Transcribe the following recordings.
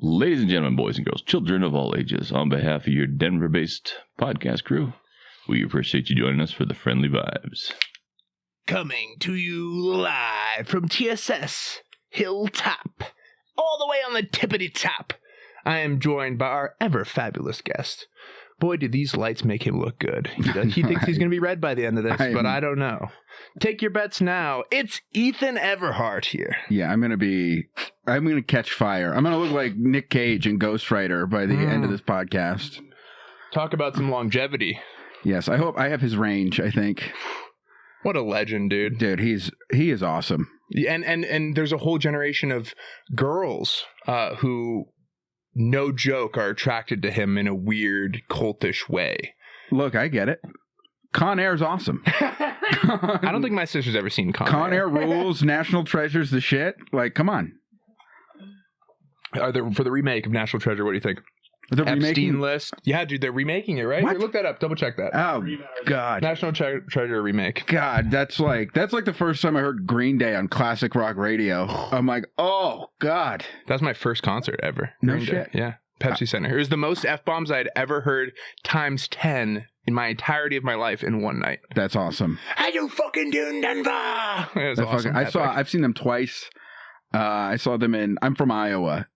Ladies and gentlemen, boys and girls, children of all ages, on behalf of your Denver-based podcast crew, we appreciate you joining us for the Friendly Vibes. Coming to you live from TSS Hilltop, all the way on the tippity top. I am joined by our ever fabulous guest. Boy, do these lights make him look good. He thinks he's going to be red by the end of this, but I don't know. Take your bets now. It's Ethan Everhart here. Yeah, I'm going to catch fire. I'm going to look like Nick Cage in Ghost Rider by the end of this podcast. Talk about some longevity. Yes, I hope I have his range, I think. What a legend, dude. Dude, he is awesome. And there's a whole generation of girls who, no joke, are attracted to him in a weird, cultish way. Look, I get it. Con Air's awesome. I don't think my sister's ever seen Con Air. Con Air rules, National Treasure's the shit. Like, come on. For the remake of National Treasure, what do you think? The Epstein list? Yeah, dude, they're remaking it, right? What? Here, look that up. Double check that. Oh, God. National Treasure remake. God, that's like the first time I heard Green Day on classic rock radio. I'm like, oh, God. That was my first concert ever. No Green shit. Day. Yeah. Pepsi Center. It was the most F-bombs I'd ever heard times 10 in my entirety of my life in one night. That's awesome. How you fucking doing, Denver? It was awesome. I've seen them twice. I saw them I'm from Iowa.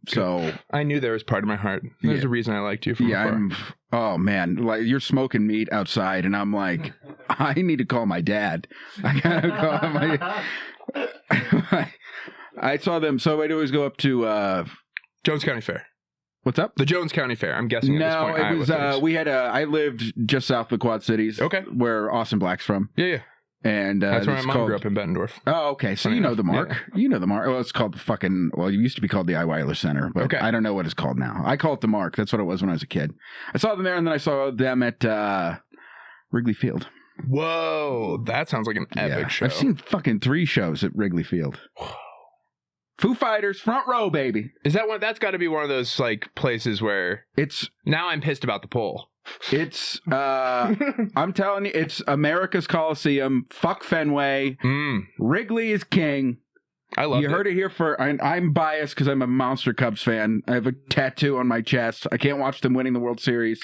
So I knew there was part of my heart. There's a reason I liked you from afar. Oh man, like you're smoking meat outside and I'm like, I need to call my dad. I gotta call my I saw them, so I'd always go up to Jones County Fair. What's up? The Jones County Fair, I'm guessing. No, at this point, it was I lived just south of the Quad Cities. Okay. Where Austin Black's from. Yeah. And that's where my mom grew up, in Bettendorf. Oh, okay. So you know the mark. Yeah. You know the mark. Well, it's called it used to be called the Eiweiler Center, but okay. I don't know what it's called now. I call it the mark. That's what it was when I was a kid. I saw them there, and then I saw them at Wrigley Field. Whoa, that sounds like an epic show. I've seen fucking 3 shows at Wrigley Field. Foo Fighters, front row, baby. Is that one? That's got to be one of those like places where it's. Now I'm pissed about the poll. It's I'm telling you, it's America's Coliseum. Fuck Fenway. Wrigley is king. I love it. You heard it here I'm biased because I'm a Monster Cubs fan. I have a tattoo on my chest. I can't watch them winning the World Series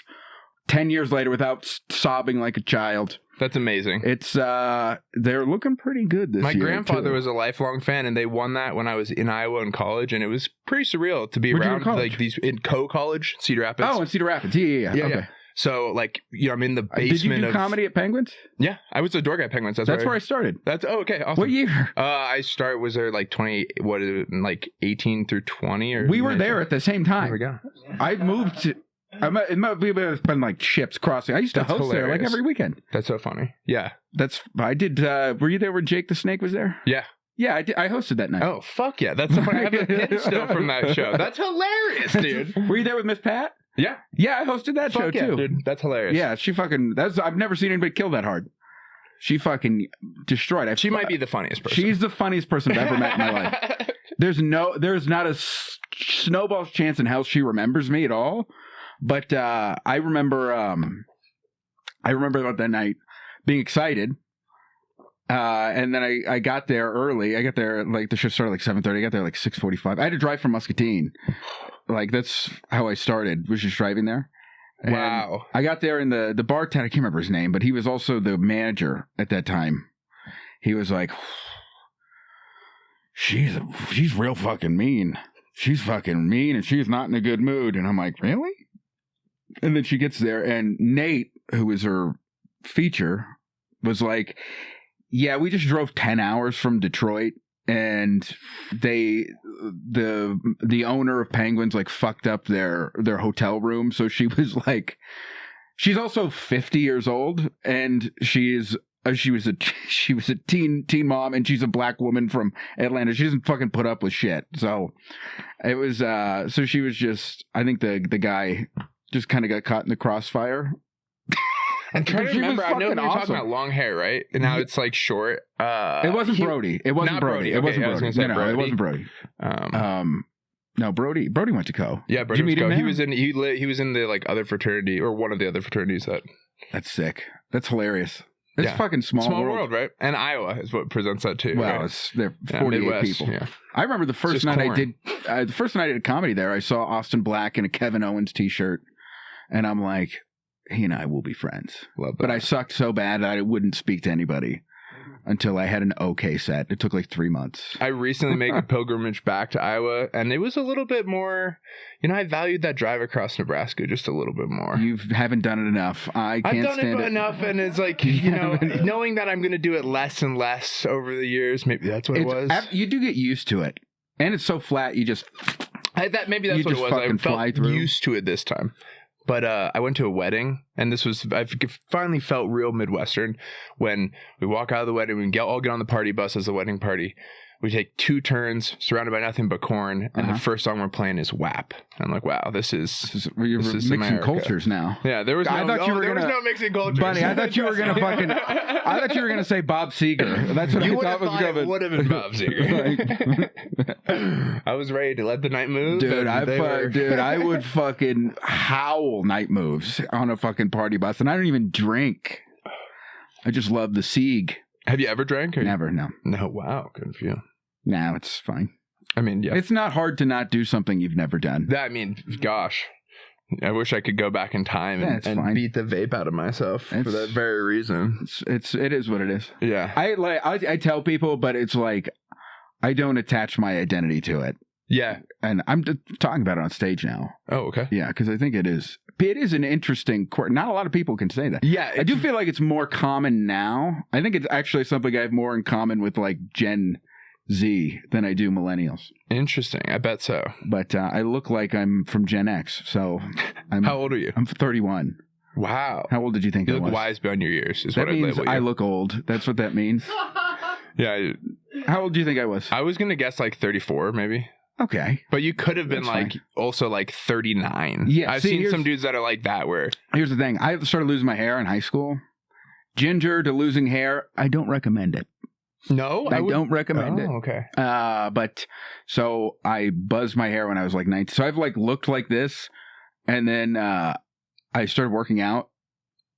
10 years later without sobbing like a child. That's amazing. It's they're looking pretty good this year. My grandfather was a lifelong fan, and they won that when I was in Iowa in college, and it was pretty surreal to be around like these in College, Cedar Rapids. Oh, in Cedar Rapids, yeah. Okay. Yeah. So, like, I'm in the basement. Did you do comedy at Penguins? Yeah, I was a door guy at Penguins. That's where I started. Okay, awesome. What year? Was there like 18 through 20 or? We were there at the same time. There we go. I moved to. It might have been like ships crossing. I used to host there like every weekend. That's so funny. Yeah, I did. Were you there when Jake the Snake was there? Yeah. Yeah, I did. I hosted that night. Oh, fuck yeah. That's so funny. I have a pin still from that show. That's hilarious, dude. Were you there with Miss Pat? Yeah. Yeah, I hosted that show too. Dude. That's hilarious. Yeah, she fucking. I've never seen anybody kill that hard. She fucking destroyed. She might be the funniest person. She's the funniest person I've ever met in my life. There's not a snowball's chance in hell she remembers me at all. But I remember about that night being excited. And then I got there early. I got there like the show started like 7:30. I got there like 6:45. I had to drive from Muscatine. Like that's how I started. Was just driving there. And wow. I got there and the bartender, I can't remember his name, but he was also the manager at that time. He was like, she's real fucking mean. She's fucking mean and she's not in a good mood. And I'm like, really? And then she gets there and Nate, who was her feature, was like, yeah, we just drove 10 hours from Detroit and the owner of Penguins like fucked up their hotel room. So she was like, she's also 50 years old and she was a teen mom and she's a black woman from Atlanta. She doesn't fucking put up with shit. So it was, so she was just, I think the guy just kind of got caught in the crossfire. I'm trying to remember. I know you're talking about long hair, right? And now it's like short. It wasn't Brody. It wasn't Brody. It wasn't Brody. No, it wasn't Brody. No, Brody went to Co. Yeah, Brody went to Co. He was in the like other fraternity or one of the other fraternities that. That's sick. That's hilarious. It's fucking small world, right? And Iowa is what presents that too. Well, right? they're 48 Midwest, people. Yeah. I remember the first night I did comedy there. I saw Austin Black in a Kevin Owens t-shirt, and I'm like, he and I will be friends. Love that. But I sucked so bad that I wouldn't speak to anybody until I had an okay set. It took like 3 months. I recently made a pilgrimage back to Iowa, and it was a little bit more, I valued that drive across Nebraska just a little bit more. You haven't done it enough. I've done it enough, and it's like, knowing that I'm going to do it less and less over the years, maybe that's what it was. You do get used to it. And it's so flat, maybe that's what it was. I felt used to it this time. But I went to a wedding, and I finally felt real Midwestern when we walk out of the wedding. We all get on the party bus as a wedding party. We take 2 turns, surrounded by nothing but corn, and the first song we're playing is WAP. I'm like, wow, this is mixing America. Cultures now. Yeah, there was no mixing cultures. Buddy, I thought you were gonna I thought you were gonna say Bob Seger. That's what I thought was coming. It would have been Bob Seger. I was ready to let the night move. Dude, I would fucking howl night moves on a fucking party bus, and I don't even drink. I just love the Sieg. Have you ever drank? Never, no. No, wow, good for you. No, it's fine. I mean, yeah. It's not hard to not do something you've never done. Gosh. I wish I could go back in time and beat the vape out of myself for that very reason. It is what it is. Yeah. I tell people, but it's like I don't attach my identity to it. Yeah. And I'm talking about it on stage now. Oh, okay. Yeah, because I think it is an interesting quirk. Not a lot of people can say that. Yeah. I do feel like it's more common now. I think it's actually something I have more in common with like Gen Z than I do millennials. Interesting. I bet so. But I look like I'm from Gen X. So How old are you? I'm 31. Wow. How old did you think I was? You look wise beyond your years. That means I look old. That's what that means. Yeah. How old do you think I was? I was going to guess like 34 maybe. Okay. But you could have been also like 39. Yeah. I've seen some dudes that are like that where. Here's the thing. I started losing my hair in high school. Ginger to losing hair, I don't recommend it. No? I don't recommend it. Okay. But so I buzzed my hair when I was like 19. So I've like looked like this. And then I started working out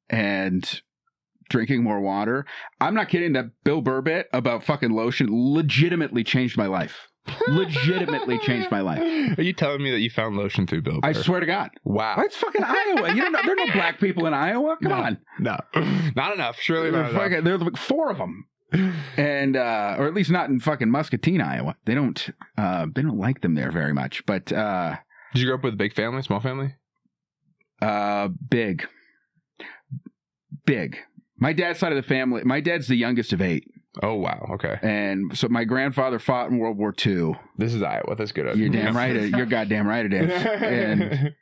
and drinking more water. I'm not kidding. That Bill Burr bit about fucking lotion legitimately changed my life. Legitimately changed my life. Are you telling me that you found lotion through Bill Burr? I swear to God. Wow. It's fucking Iowa. You don't know, there are no black people in Iowa. Come on. No. Not enough. Surely not enough. There's like 4 of them. And or at least not in fucking Muscatine, Iowa. They don't like them there very much. But did you grow up with a big family, small family? Big. My dad's side of the family, my dad's the youngest of 8. Oh, wow. Okay. And so my grandfather fought in World War II. This is Iowa. That's good. You're damn right. You're goddamn right it is. And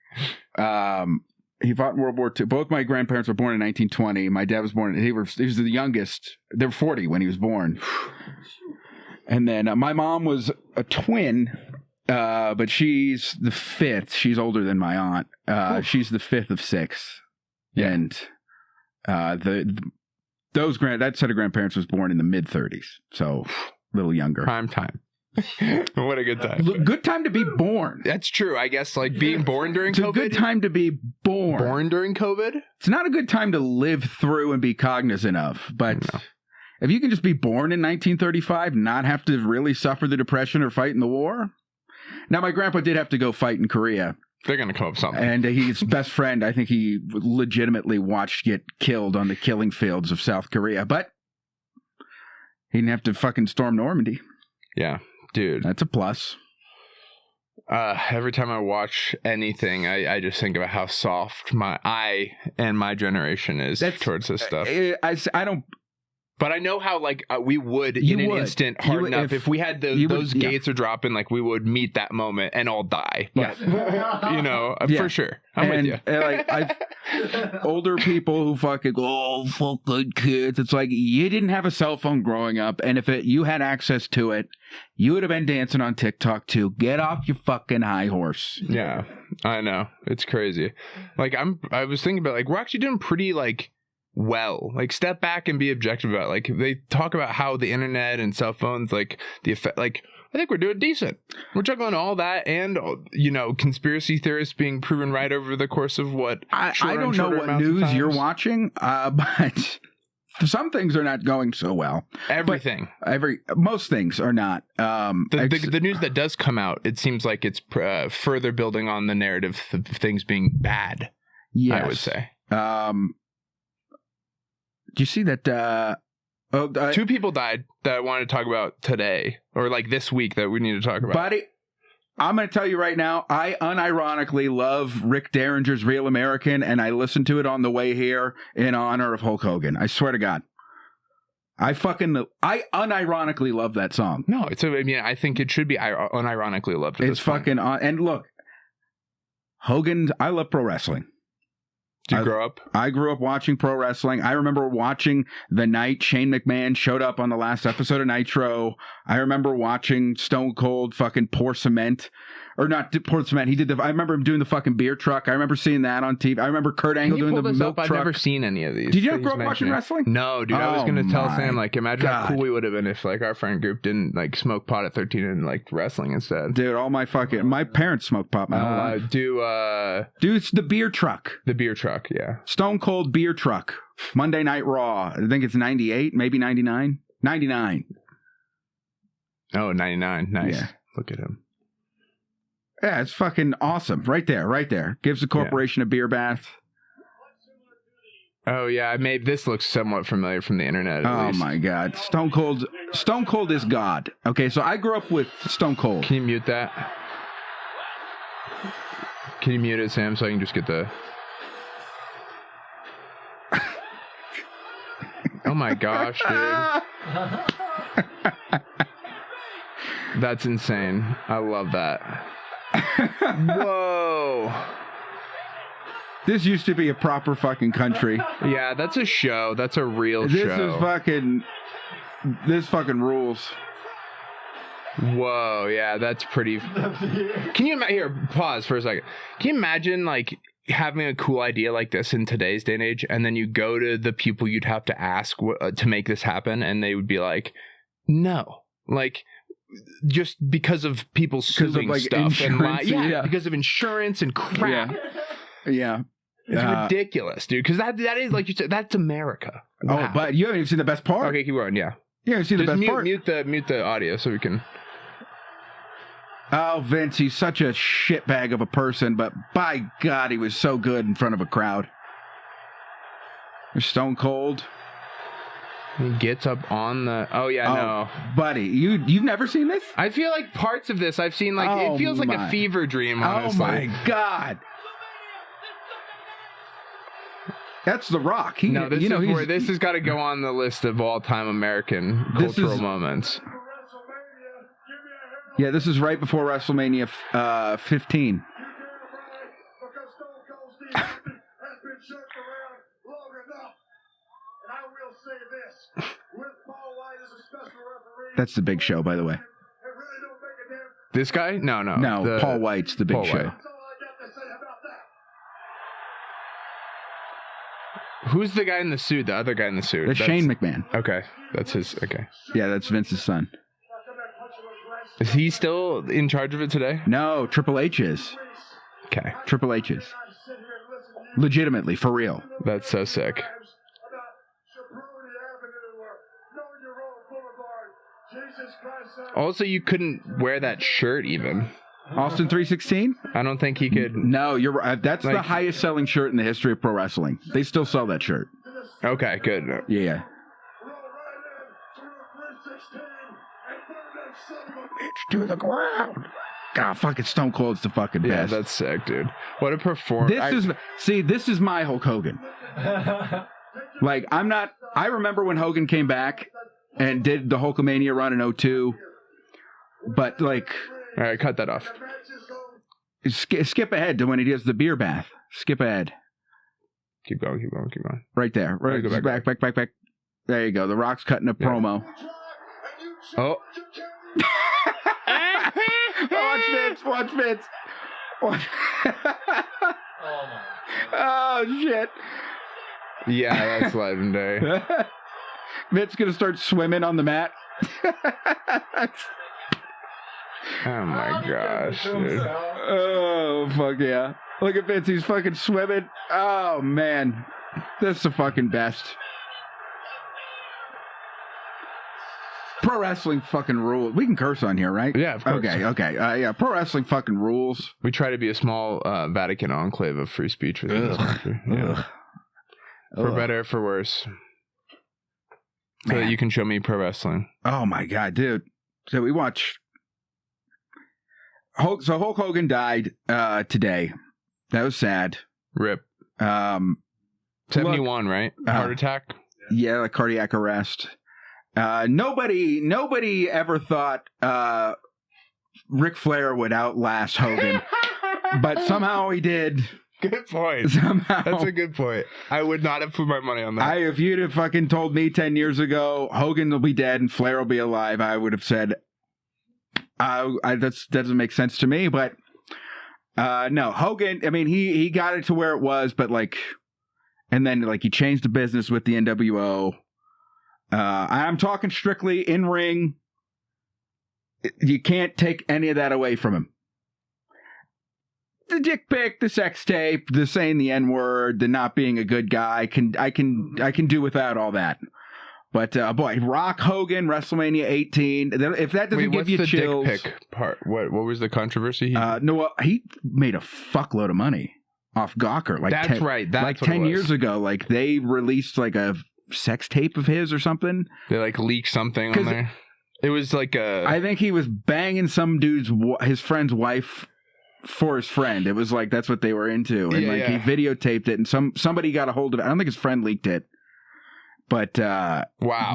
he fought in World War II. Both my grandparents were born in 1920. My dad was born. He was the youngest. They were 40 when he was born. And then my mom was a twin, but she's the 5th. She's older than my aunt. She's the 5th of 6. Yeah. And that set of grandparents was born in the mid-30s, so a little younger. Prime time. What a good time. Good time to be born. That's true. I guess like being born during COVID. It's a good time to be born. Born during COVID? It's not a good time to live through and be cognizant of, but if you can just be born in 1935, not have to really suffer the Depression or fight in the war. Now, my grandpa did have to go fight in Korea. They're going to come up with something. And his best friend, I think he legitimately watched get killed on the killing fields of South Korea. But he didn't have to fucking storm Normandy. Yeah, dude. That's a plus. Every time I watch anything, I just think about how soft my generation is towards this stuff. I don't... But I know how, like, we would, in an instant, harden up. If we had those gates are dropping, like, we would meet that moment and all die. But, for sure. I'm with you. Like, older people who fucking go, fucking kids. It's like, you didn't have a cell phone growing up, and if you had access to it, you would have been dancing on TikTok, too. Get off your fucking high horse. Yeah, I know. It's crazy. Like, I was thinking about, like, we're actually doing pretty, like, well, like step back and be objective about it. Like they talk about how the internet and cell phones, like the effect, like I think we're doing decent. We're juggling all that and conspiracy theorists being proven right over the course of what I don't know what news you're watching, but some things are not going so well. Everything. Most things are not. The news that does come out, it seems like it's further building on the narrative of things being bad. Yes. I would say. Do you see that? 2 people died that I wanted to talk about today, or like this week that we need to talk about. Buddy, I'm going to tell you right now, I unironically love Rick Derringer's Real American, and I listened to it on the way here in honor of Hulk Hogan. I swear to God. I unironically love that song. No, I think it should be unironically loved. It's fucking and look, Hogan, I love pro wrestling. Did you grow up? I grew up watching pro wrestling. I remember watching the night Shane McMahon showed up on the last episode of Nitro. I remember watching Stone Cold fucking pour cement. Or not pour cement. I remember him doing the fucking beer truck. I remember seeing that on TV. I remember Kurt Angle doing the milk truck. I've never seen any of these. Did you not grow up watching wrestling? No, dude. I was going to tell Sam, like, imagine how cool we would have been if, like, our friend group didn't, like, smoke pot at 13 and, like, wrestling instead. Dude, my parents smoked pot my whole life. Dude, it's the beer truck. The beer truck, yeah. Stone Cold beer truck. Monday Night Raw. I think it's 98, maybe 99. 99. Oh, 99. Nice. Yeah. Look at him. Yeah, it's fucking awesome. Right there. Gives the corporation a beer bath. Oh, yeah. This looks somewhat familiar from the internet. At least. My God. Stone Cold is God. Okay, so I grew up with Stone Cold. Can you mute that? Can you mute it, Sam, so I can just get the... Oh, my gosh, dude. That's insane. I love that. Whoa. This used to be a proper fucking country. Yeah, that's a show. That's a real show. This fucking rules. Whoa, yeah, that's pretty... Can you imagine... Here, pause for a second. Can you imagine, like, having a cool idea like this in today's day and age, and then you go to the people you'd have to ask to make this happen, and they would be like, no. Like... Just because of people suing stuff and because of insurance and crap. Yeah. It's ridiculous, dude. Because that is, like you said, that's America. Wow. Oh, but you haven't even seen the best part. Okay, keep going. Yeah. You haven't seen the best part. Mute the audio so we can. Oh, Vince, he's such a shitbag of a person, but by God, he was so good in front of a crowd. Stone Cold. He gets up on the... Oh, yeah, no. Buddy, you've never seen this? I feel like parts of this I've seen, like, it feels like a fever dream, honestly. Oh, my God. That's The Rock. This has got to go on the list of all-time American cultural moments. Yeah, this is right before WrestleMania 15. That's the Big Show, by the way. This guy? No. Paul White's the Big Show. Who's the guy in the suit? The other guy in the suit? That's Shane McMahon. Okay. That's his. Okay. Yeah, that's Vince's son. Is he still in charge of it today? No, Triple H is. Okay. Triple H is. Legitimately, for real. That's so sick. Also, you couldn't wear that shirt even. Austin 316? I don't think he could. No, you're right. That's the highest selling shirt in the history of pro wrestling. They still sell that shirt. Okay, good. Yeah. Bitch to the ground. God, fucking Stone Cold's the fucking best. Yeah, that's sick, dude. What a performance. This is my Hulk Hogan. Like, I remember when Hogan came back and did the Hulkamania run in 2002. But, like... All right, cut that off. Skip ahead to when he does the beer bath. Skip ahead. Keep going. Right there. Right, go back. There you go. The Rock's cutting a promo. Oh. Watch Vince. Oh, shit. Yeah, that's legendary. Vince's going to start swimming on the mat. Oh my gosh, dude. Oh, fuck yeah. Look at Vince, he's fucking swimming. Oh, man. That's the fucking best. Pro wrestling fucking rules. We can curse on here, right? Yeah, of course. Okay. Yeah, pro wrestling fucking rules. We try to be a small Vatican enclave of free speech within this country. Yeah. For better, for worse. So that you can show me pro wrestling. Oh my god, dude. So we watch Hulk Hogan died today. That was sad. Rip. 71, right? Heart attack? Yeah, like cardiac arrest. Nobody ever thought Ric Flair would outlast Hogan. But somehow he did. Good point. Somehow. That's a good point. I would not have put my money on that. If you'd have fucking told me 10 years ago Hogan will be dead and Flair will be alive, I would have said, that doesn't make sense to me. But no, Hogan, I mean, he got it to where it was, but like, and then like he changed the business with the NWO. I'm talking strictly in ring. You can't take any of that away from him. The dick pic, the sex tape, the saying the N-word, the not being a good guy, I can do without all that. But boy, Rock Hogan, WrestleMania 18. If that doesn't give you chills, dick pic part? What was the controversy? He made a fuckload of money off Gawker. Like that's right. That's like 10 years ago. Like they released like a sex tape of his or something. They like leaked something on there. It was like I think he was banging some dude's his friend's wife for his friend. It was like that's what they were into, and he videotaped it, and somebody got a hold of it. I don't think his friend leaked it, but wow,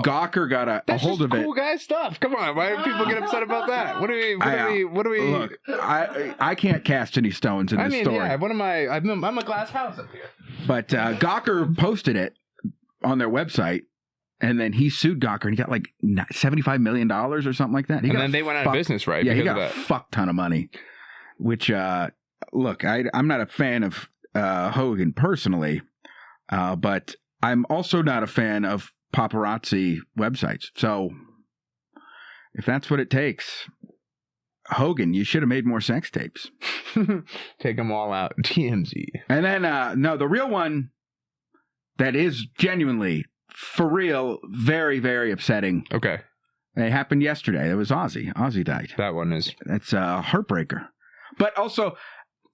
Gawker got a hold of it. Cool guy stuff. Come on, why do people get upset about that? What do we? Look, I can't cast any stones in this story. Yeah, what am I? I'm a glass house up here. But Gawker posted it on their website. And then he sued Gawker, and he got like $75 million or something like that. And then they went out of business, right? Yeah, he got a fuck ton of money. Which, look, I'm not a fan of Hogan personally, but I'm also not a fan of paparazzi websites. So if that's what it takes, Hogan, you should have made more sex tapes. Take them all out. TMZ. And then, no, the real one that is genuinely, for real, very, very upsetting. Okay. It happened yesterday. It was Ozzy. Ozzy died. That one is. That's a heartbreaker. But also,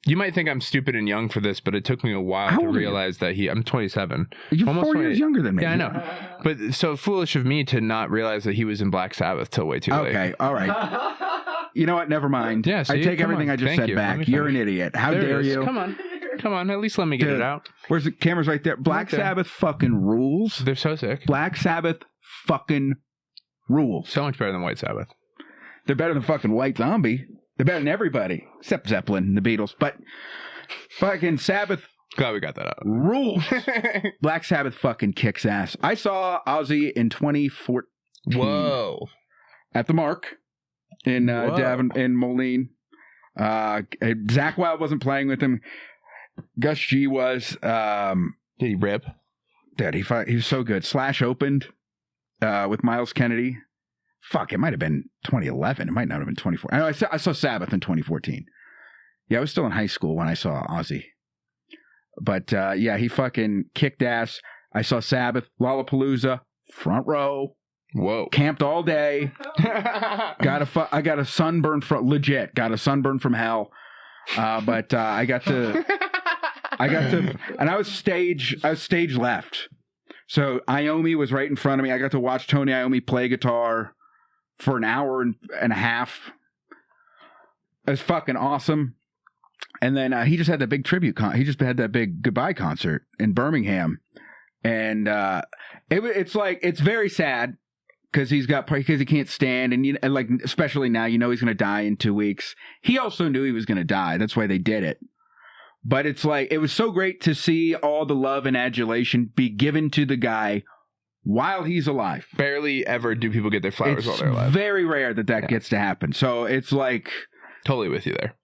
you might think I'm stupid and young for this, but it took me a while to realize that I'm 27. You're almost 4 years younger than me. Yeah, I know. But so foolish of me to not realize that he was in Black Sabbath till way too late. Okay, all right. You know what? Never mind. Yeah, I take everything I just said back. You're an idiot. How dare you? Come on. At least let me get it out. Where's the camera's right there? Black Sabbath fucking rules. They're so sick. Black Sabbath fucking rules. So much better than White Sabbath. They're better than fucking White Zombie. They're better than everybody except Zeppelin and the Beatles. But fucking Sabbath. Glad we got that out. Rules. Black Sabbath fucking kicks ass. I saw Ozzy in 2014. Whoa. At the Mark in Davin in Moline. Zach Wilde wasn't playing with him. Gus G was. Did he rip? Dude, he was so good. Slash opened with Miles Kennedy. Fuck, it might have been 2011. It might not have been 2014. I saw Sabbath in 2014. Yeah, I was still in high school when I saw Ozzy. But yeah, he fucking kicked ass. I saw Sabbath, Lollapalooza, front row. Whoa. Camped all day. I got a sunburn from legit. Got a sunburn from hell. But I got to, and I was stage left. So Iommi was right in front of me. I got to watch Tony Iommi play guitar for an hour and a half. It was fucking awesome. And then he just had that big tribute he just had that big goodbye concert in Birmingham. And it's like, it's very sad because he can't stand. And like, especially now, he's going to die in 2 weeks. He also knew he was going to die. That's why they did it. But it's like, it was so great to see all the love and adulation be given to the guy while he's alive. Barely ever do people get their flowers while they're alive. It's very rare that gets to happen. So it's like... Totally with you there.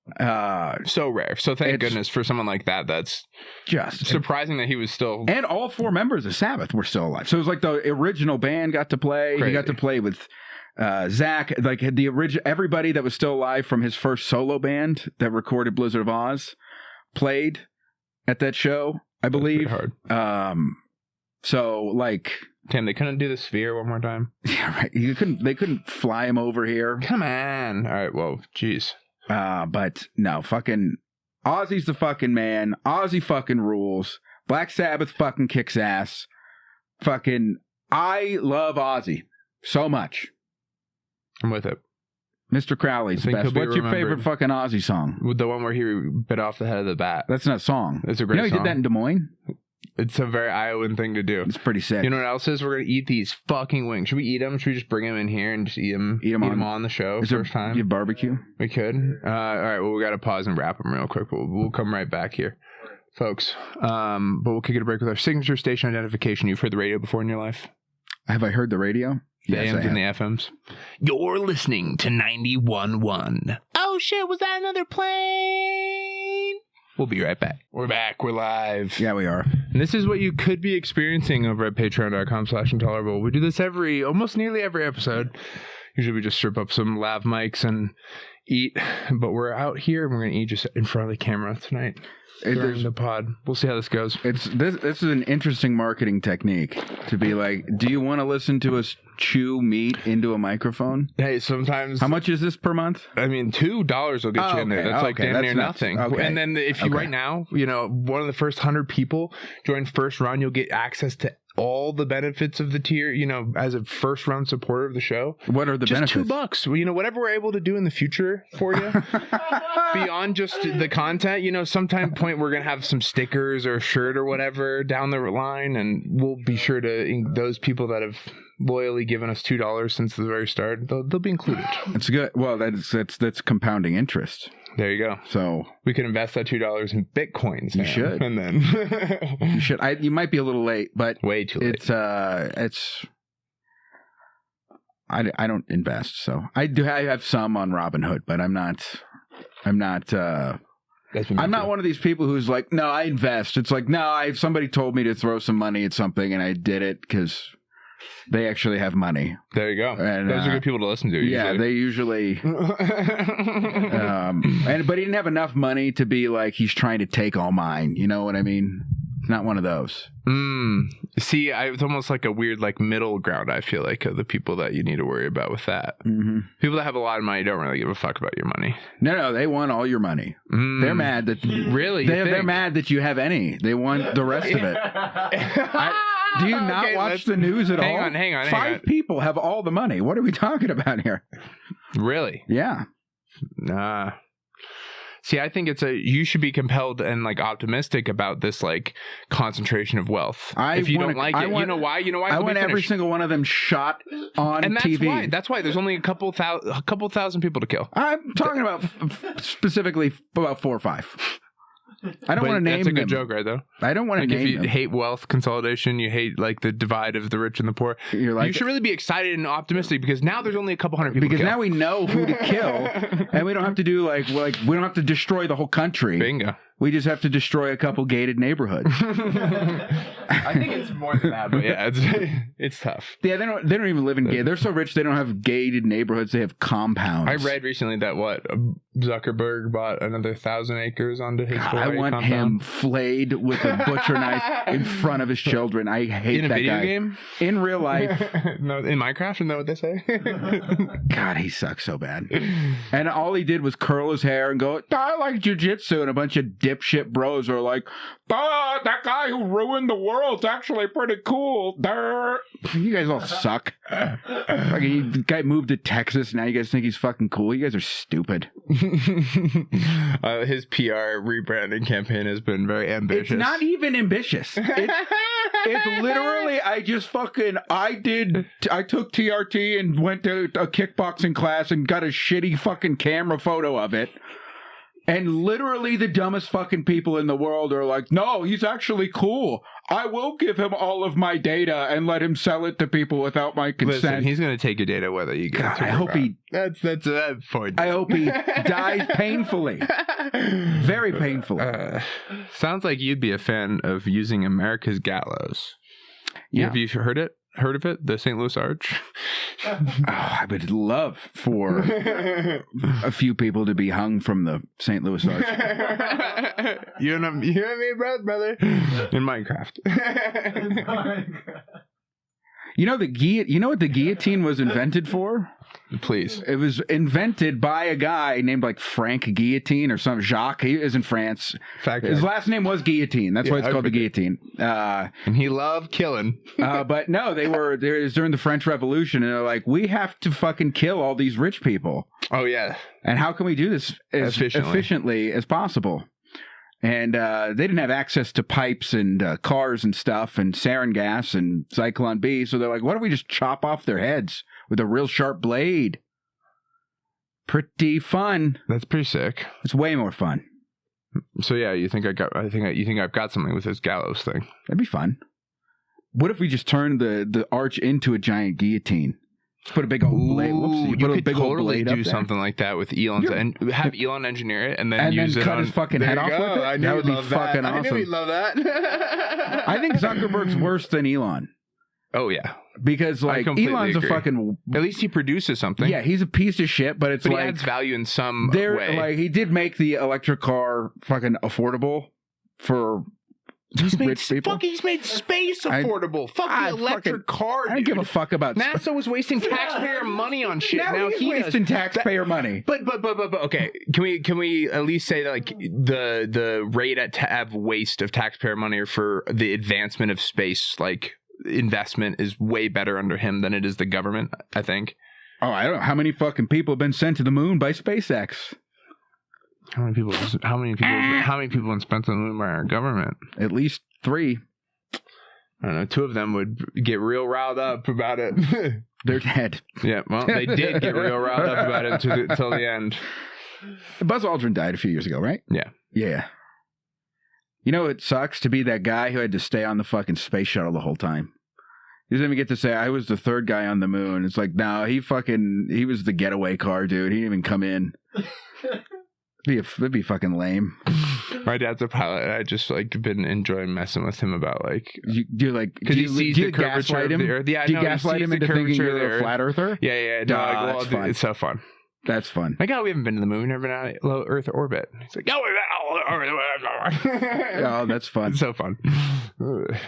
So rare. So thank goodness for someone like that. That's just surprising that he was still... And all 4 members of Sabbath were still alive. So it was like the original band got to play. Crazy. He got to play with Zach. Like everybody that was still alive from his first solo band that recorded Blizzard of Oz played at that show, I believe. That's pretty hard. So like Damn, they couldn't do the sphere one more time. Yeah, right. They couldn't fly him over here. Come on. All right, well, jeez. But no, fucking Ozzy's the fucking man. Ozzy fucking rules. Black Sabbath fucking kicks ass. Fucking, I love Ozzy so much. I'm with it. Mr. Crowley's the best. What's your favorite fucking Ozzy song? The one where he bit off the head of the bat. That's not a song. It's a great song. He did that in Des Moines? It's a very Iowan thing to do. It's pretty sick. You know what else is? We're going to eat these fucking wings. Should we eat them? Should we just bring them in here and just eat them on the show first time? You barbecue? We could. All right, well, we got to pause and wrap them real quick. We'll come right back here, folks. But we'll kick it a break with our signature station identification. You've heard the radio before in your life? Have I heard the radio? The AMs and the FMs. You're listening to 91.1. Oh shit, was that another plane? We'll be right back. We're back. We're live. Yeah, we are. And this is what you could be experiencing over at patreon.com/intolerable. We do this almost nearly every episode. Usually we just strip up some lav mics and eat. But we're out here and we're going to eat just in front of the camera tonight. During the pod. We'll see how this goes. This is an interesting marketing technique to be like, do you want to listen to us chew meat into a microphone? Hey, sometimes. How much is this per month? I mean, $2 will get you in there. That's damn near nothing. Okay. And then if you right now, one of the first 100 people join first run, you'll get access to all the benefits of the tier, as a first round supporter of the show. What are the benefits? Just $2. Whatever we're able to do in the future for you, beyond just the content, sometime point we're going to have some stickers or a shirt or whatever down the line. And we'll be sure to, those people that have loyally given us $2 since the very start, they'll be included. That's good. Well, that's compounding interest. There you go. So we could invest that $2 in Bitcoins. You should. And then you should. You might be a little late, but way too late. I don't invest, so I have some on Robinhood, but I'm not one of these people who's like, no, I invest. It's like, no, somebody told me to throw some money at something and I did it because they actually have money. There you go. And, those are good people to listen to. Yeah, they usually. But he didn't have enough money to be like he's trying to take all mine. You know what I mean? Not one of those. See, it's almost like a weird middle ground. I feel like of the people that you need to worry about with that. Mm-hmm. People that have a lot of money don't really give a fuck about your money. No, they want all your money. They're mad that they're mad that you have any. They want the rest of it. Do you not watch the news at all? Hang on. 5 people have all the money. What are we talking about here? Really? Yeah. Nah. See, I think you should be compelled and optimistic about this concentration of wealth. If you don't like it, you know why? I want every single one of them shot on TV. That's why there's only a couple thousand people to kill. I'm talking about specifically about 4 or 5. I don't want to name them. That's a good joke, right, though? I don't want to name them. If you hate wealth consolidation, you hate the divide of the rich and the poor, you should really be excited and optimistic because now there's only a couple hundred people to kill. Now we know who to kill, and we don't have to do we don't have to destroy the whole country. Bingo. We just have to destroy a couple gated neighborhoods. I think it's more than that, but yeah, it's tough. Yeah, they don't even live in gated. They're so rich they don't have gated neighborhoods. They have compounds. I read recently that Zuckerberg bought another 1,000 acres onto his Hawaii I want him flayed with a butcher knife in front of his children. I hate that guy. In a video game? In real life. No, in Minecraft, isn't that what they say? God, he sucks so bad. And all he did was curl his hair and go, I like jujitsu, and a bunch of dipshit bros are like, that guy who ruined the world's actually pretty cool. You guys all suck. The guy moved to Texas. Now you guys think he's fucking cool. You guys are stupid. His PR rebranding campaign has been very ambitious. It's not even ambitious. It's literally, I took TRT and went to a kickboxing class and got a shitty fucking camera photo of it. And literally the dumbest fucking people in the world are like, no, he's actually cool. I will give him all of my data and let him sell it to people without my consent. Listen, he's going to take your data whether you get it. I hope he... That's that point. I hope he dies painfully. Very painfully. Sounds like you'd be a fan of using America's Gallows. Yeah. Have you heard of it? The St. Louis Arch? I would love for a few people to be hung from the St. Louis Arch. You and me, brother. In Minecraft. You know what the guillotine was invented for? Please. It was invented by a guy named like Frank Guillotine or some Jacques. He is in France. His last name was Guillotine. That's why it's called the guillotine. And he loved killing. But no, it was during the French Revolution, and they're like, we have to fucking kill all these rich people. Oh yeah. And how can we do this as efficiently as possible? And they didn't have access to pipes and cars and stuff and sarin gas and Zyklon B. So they're like, why don't we just chop off their heads with a real sharp blade? Pretty fun. That's pretty sick. It's way more fun. So yeah, you think I've got something with this Gallows thing? That'd be fun. What if we just turned the arch into a giant guillotine? Put a big old blade. You could totally do something like that with Elon's and have Elon engineer it and then use it cut his fucking head off with it. That would be fucking awesome. I knew he'd love that. I think Zuckerberg's worse than Elon. Oh yeah, because like Elon's agree. a fucking. At least he produces something. Yeah, he's a piece of shit, but he adds value in some way. Like he did make the electric car fucking affordable for. He's made rich people. He's made space affordable. Fuck the electric car. I don't give a fuck about NASA was wasting taxpayer money on shit. Now he's wasting taxpayer money. But okay. Can we at least say that like the rate of waste of taxpayer money for the advancement of space like investment is way better under him than it is the government, I think. Oh, I don't know how many fucking people have been sent to the moon by SpaceX. How many people have been spent on the moon by our government? At least 3. I don't know. 2 of them would get real riled up about it. They're dead. Yeah, well, they did get real riled up about it until the end. Buzz Aldrin died a few years ago, right? Yeah. Yeah. You know, it sucks to be that guy who had to stay on the fucking space shuttle the whole time. He doesn't even get to say, I was the 3rd guy on the moon. It's like, no, he was the getaway car, dude. He didn't even come in. It'd be fucking lame. My dad's a pilot. I just like been enjoying messing with him about like because he sees the curvature of the Earth. Yeah, do you gaslight him into thinking you're a flat earther? Yeah. No, it's so fun. That's fun. My God, we haven't been to the moon. Never been on low Earth orbit. He's like, oh, that's fun. It's so fun.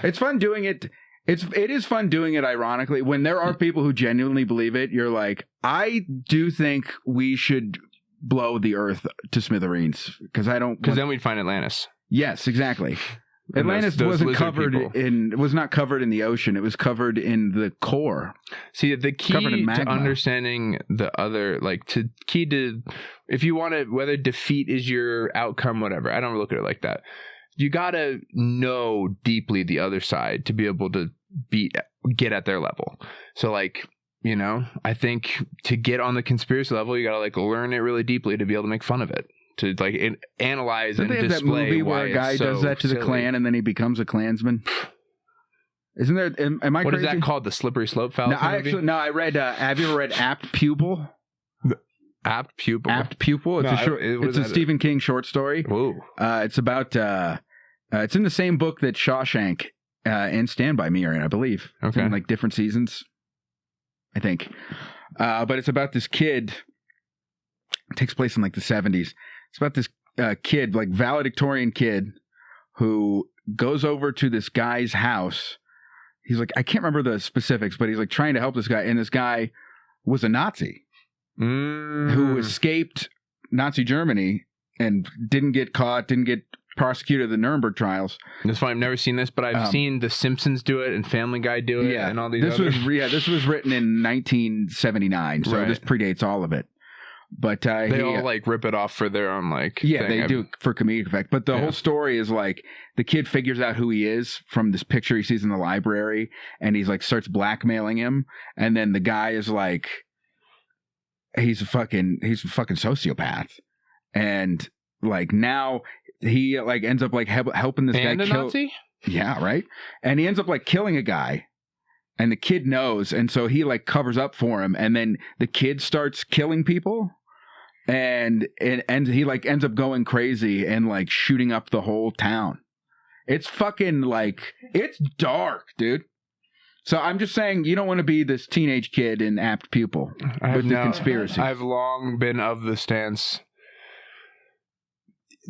It's fun doing it. It is fun doing it ironically. When there are people who genuinely believe it, you're like, I do think we should blow the Earth to smithereens because then we'd find Atlantis. Yes, exactly. Atlantis was not covered in the ocean. It was covered in the core. See, the key to understanding the other, if you want to, whether defeat is your outcome, whatever. I don't look at it like that. You gotta know deeply the other side to be able to get at their level. So like. You know, I think to get on the conspiracy level, you gotta like learn it really deeply to be able to make fun of it, to like analyze and display. That movie where a guy does that to the Klan and then he becomes a Klansman? Isn't there? Am I crazy? What is that called? The Slippery Slope fallacy? I read. Have you ever read Apt Pupil? Apt Pupil. Apt Pupil. It's a Stephen King short story. Whoa. It's about. It's in the same book that Shawshank and Stand By Me are in, I believe. Okay. It's in like different seasons. I think. But it's about this kid. It takes place in like the 70s. It's about this kid, like valedictorian kid, who goes over to this guy's house. He's like, I can't remember the specifics, but he's like trying to help this guy. And this guy was a Nazi who escaped Nazi Germany and didn't get caught, didn't get prosecuted at the Nuremberg trials. That's fine. I've never seen this, but I've seen The Simpsons do it and Family Guy do it and all these this was written in 1979, so this predates all of it. But they all like rip it off for their own like thing. They do for comedic effect. But the whole story is like the kid figures out who he is from this picture he sees in the library, and he's like starts blackmailing him, and then the guy is like, he's a fucking sociopath, and like now. He like ends up like helping this guy kill. Nazi? Yeah, right. And he ends up like killing a guy, and the kid knows, and so he like covers up for him, and then the kid starts killing people, and he like ends up going crazy and like shooting up the whole town. It's fucking like it's dark, dude. So I'm just saying you don't want to be this teenage kid in Apt Pupil with the conspiracy. I've long been of the stance.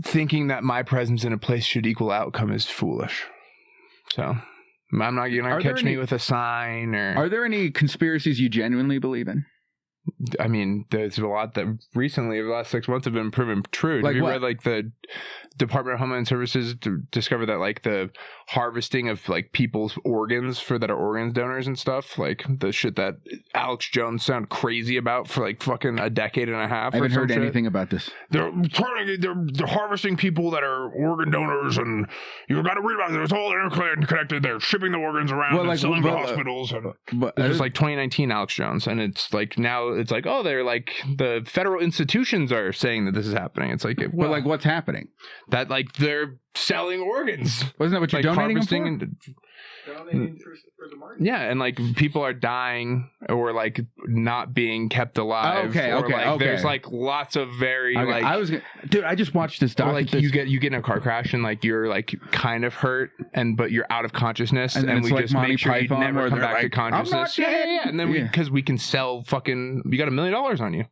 Thinking that my presence in a place should equal outcome is foolish. So You're not gonna catch me with a sign or. Are there any conspiracies you genuinely believe in? I mean, there's a lot that recently, over the last 6 months, have been proven true. Like have you what? read, like, the Department of Homeland Services discovered that, like, the harvesting of, like, people's organs that are organs donors and stuff, like, the shit that Alex Jones sounded crazy about for, like, fucking a decade and a half. I haven't heard anything about this. They're harvesting people that are organ donors, and you got to read about it. It's all interconnected. They're shipping the organs around and selling to hospitals. It's just like 2019 Alex Jones, and it's like now it's like, oh, they're like the federal institutions are saying that this is happening. It's like, well, like what's happening? That like they're selling organs. Wasn't that what you're like donating them for? Donating for the market. Yeah, and like people are dying or like not being kept alive. Okay. There's like lots of very like dude, I just watched this doc. Like you get in a car crash and like you're like kind of hurt but you're out of consciousness and we like just make sure you never come back to consciousness. Yeah. And then because we can sell fucking, you got $1 million on you.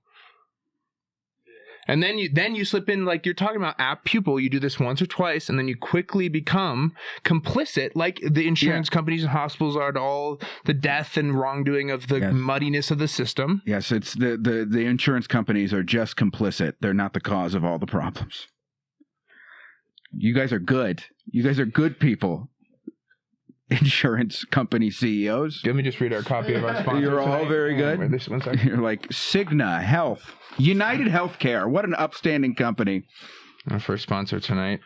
And then you slip in, like you're talking about app pupil, you do this once or twice, and then you quickly become complicit, like the insurance companies and hospitals are to all the death and wrongdoing of the muddiness of the system. Yes, it's the insurance companies are just complicit. They're not the cause of all the problems. You guys are good. You guys are good people. Insurance company CEOs. Let me just read our copy of our sponsor. You're all very good. Wait, this 1 second. You're like Cigna Health, United Healthcare. What an upstanding company. Our first sponsor tonight.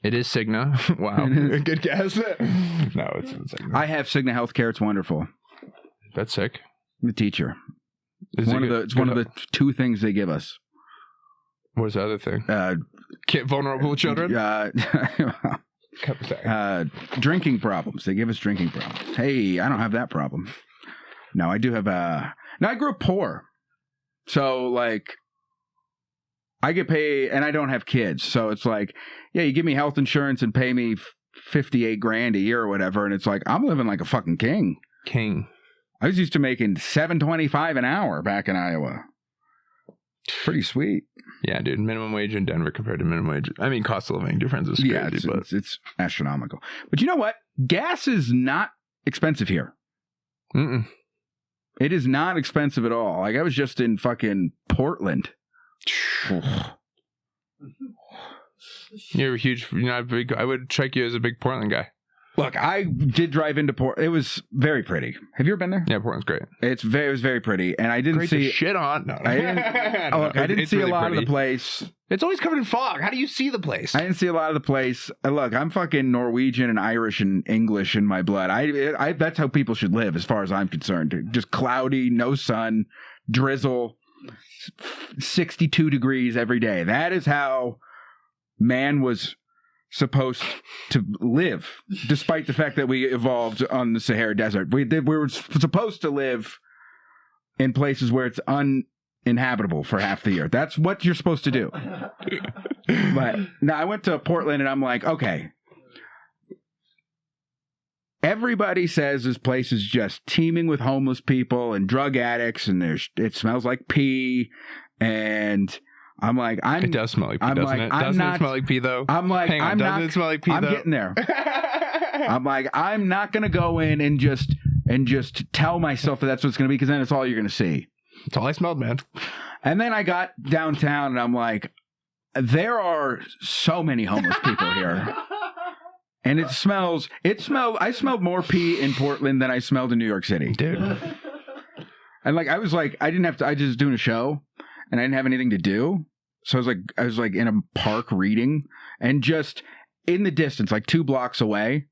It is Cigna. Wow, good guess. No, it's Cigna. I have Cigna Healthcare. It's wonderful. That's sick. I'm a teacher. It's one of the two things they give us. What's the other thing? Vulnerable children. Drinking problems. They give us drinking problems. Hey, I don't have that problem. No, I do have no, I grew up poor. So like I get paid and I don't have kids. So it's like, yeah, you give me health insurance and pay me $58,000 a year or whatever, and it's like I'm living like a fucking king. I was used to making $7.25 an hour back in Iowa. Pretty sweet. Yeah, dude. Minimum wage in Denver compared to minimum wage. I mean, cost of living difference is crazy. It's astronomical. But you know what? Gas is not expensive here. Mm-mm. It is not expensive at all. Like I was just in fucking Portland. You're a huge. You're not big. I would check you as a big Portland guy. Look, I did drive into Portland. It was very pretty. Have you ever been there? Yeah, Portland's great. It was very pretty, and I didn't great see to shit on. No, I didn't. I didn't see really a lot of the place. It's always covered in fog. How do you see the place? I didn't see a lot of the place. Look, I'm fucking Norwegian and Irish and English in my blood. I that's how people should live, as far as I'm concerned. Just cloudy, no sun, drizzle, 62 degrees every day. That is how man was supposed to live, despite the fact that we evolved on the Sahara Desert. We were supposed to live in places where it's uninhabitable for half the year. That's what you're supposed to do. But now I went to Portland and I'm like, okay. Everybody says this place is just teeming with homeless people and drug addicts, and it smells like pee, and I'm like, it does smell like pee, doesn't it? Doesn't it smell like pee, though? I'm like, doesn't it smell like pee, though? I'm getting there. I'm like, I'm not going to go in and just tell myself that that's what it's going to be, because then it's all you're going to see. That's all I smelled, man. And then I got downtown, and I'm like, there are so many homeless people here. And I smelled more pee in Portland than I smelled in New York City. Dude. And like, I was just doing a show, and I didn't have anything to do. So I was like in a park reading, and just in the distance, like 2 blocks away,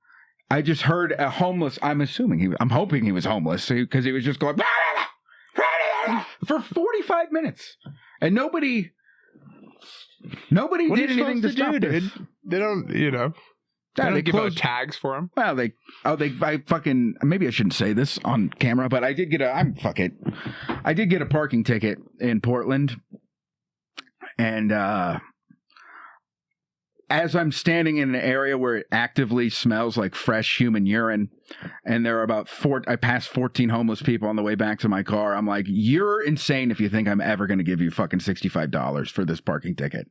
I just heard a homeless. I'm hoping he was homeless, because he was just going for 45 minutes, and nobody did anything to stop this. Dude? They don't, They don't give out tags for him. Well, maybe I shouldn't say this on camera, but I did get a parking ticket in Portland. And as I'm standing in an area where it actively smells like fresh human urine, and there are I passed 14 homeless people on the way back to my car, I'm like, you're insane if you think I'm ever going to give you fucking $65 for this parking ticket.